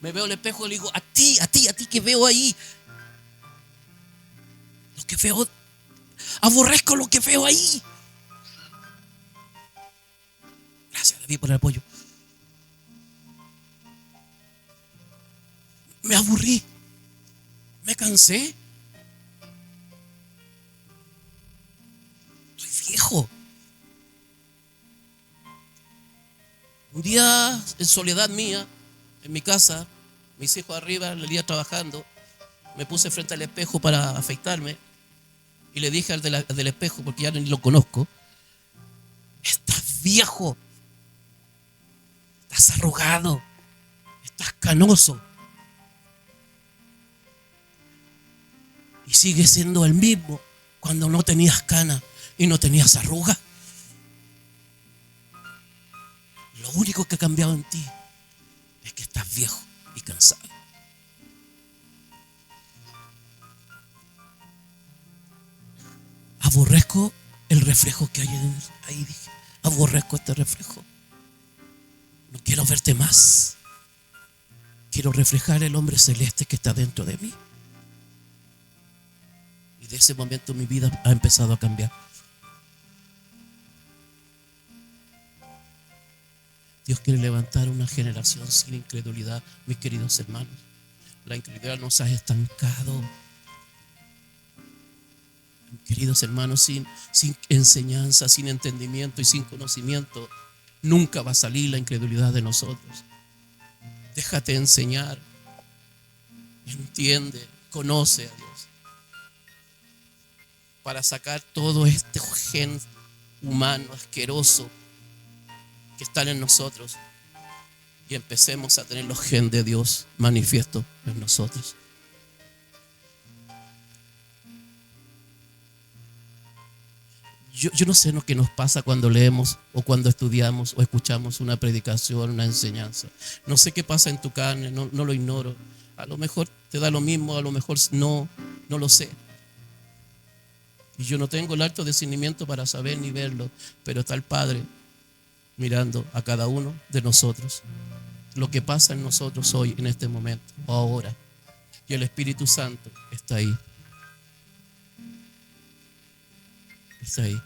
Me veo al espejo y le digo, a ti que veo ahí. Lo que veo, aborrezco lo que veo ahí. Gracias, David, por el apoyo. Me aburrí, me cansé. Estoy viejo. Un día, en soledad mía, en mi casa, mis hijos arriba, el día trabajando, me puse frente al espejo para afeitarme y le dije al del espejo, porque ya ni lo conozco, estás viejo, estás arrugado, estás canoso y sigues siendo el mismo cuando no tenías canas y no tenías arrugas. Lo único que ha cambiado en ti es que estás viejo y cansado. Aborrezco el reflejo que hay ahí, dije. Aborrezco este reflejo. No quiero verte más. Quiero reflejar el hombre celeste que está dentro de mí. Y de ese momento mi vida ha empezado a cambiar. Dios quiere levantar una generación sin incredulidad, mis queridos hermanos. La incredulidad nos ha estancado. Mis queridos hermanos, sin enseñanza, sin entendimiento y sin conocimiento, nunca va a salir la incredulidad de nosotros. Déjate enseñar. Entiende, conoce a Dios. Para sacar todo este gen humano, asqueroso, que están en nosotros y empecemos a tener los genes de Dios manifiesto en nosotros. Yo no sé lo que nos pasa cuando leemos o cuando estudiamos o escuchamos una predicación, una enseñanza. No sé qué pasa en tu carne, no lo ignoro. A lo mejor te da lo mismo, a lo mejor no lo sé. Y yo no tengo el alto discernimiento para saber ni verlo, pero está el Padre mirando a cada uno de nosotros, lo que pasa en nosotros hoy, en este momento, o ahora. Y el Espíritu Santo está ahí. Está ahí.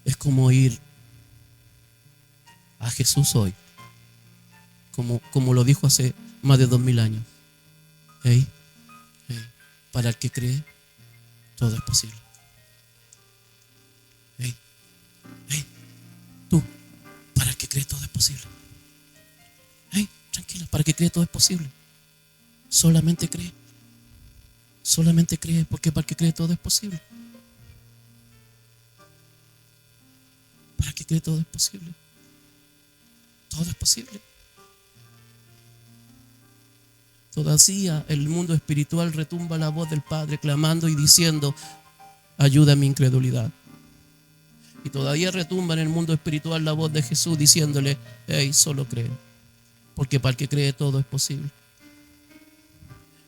Es como ir a Jesús hoy, como lo dijo hace más de 2000 años. Para el que cree, todo es posible. Tú, para el que cree, todo es posible. Tranquila, para el que cree, todo es posible. Solamente cree. Solamente cree, porque para el que cree, todo es posible. Para el que cree, todo es posible. Todo es posible. Todavía el mundo espiritual retumba la voz del Padre clamando y diciendo: ayuda a mi incredulidad. Y todavía retumba en el mundo espiritual la voz de Jesús diciéndole: solo cree, porque para el que cree todo es posible.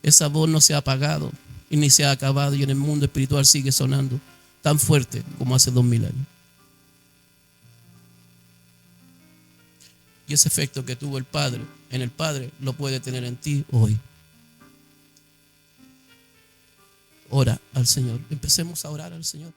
Esa voz no se ha apagado y ni se ha acabado, y en el mundo espiritual sigue sonando tan fuerte como hace 2000 años. Y ese efecto que tuvo el Padre en el Padre lo puede tener en ti hoy. Ora al Señor. Empecemos a orar al Señor.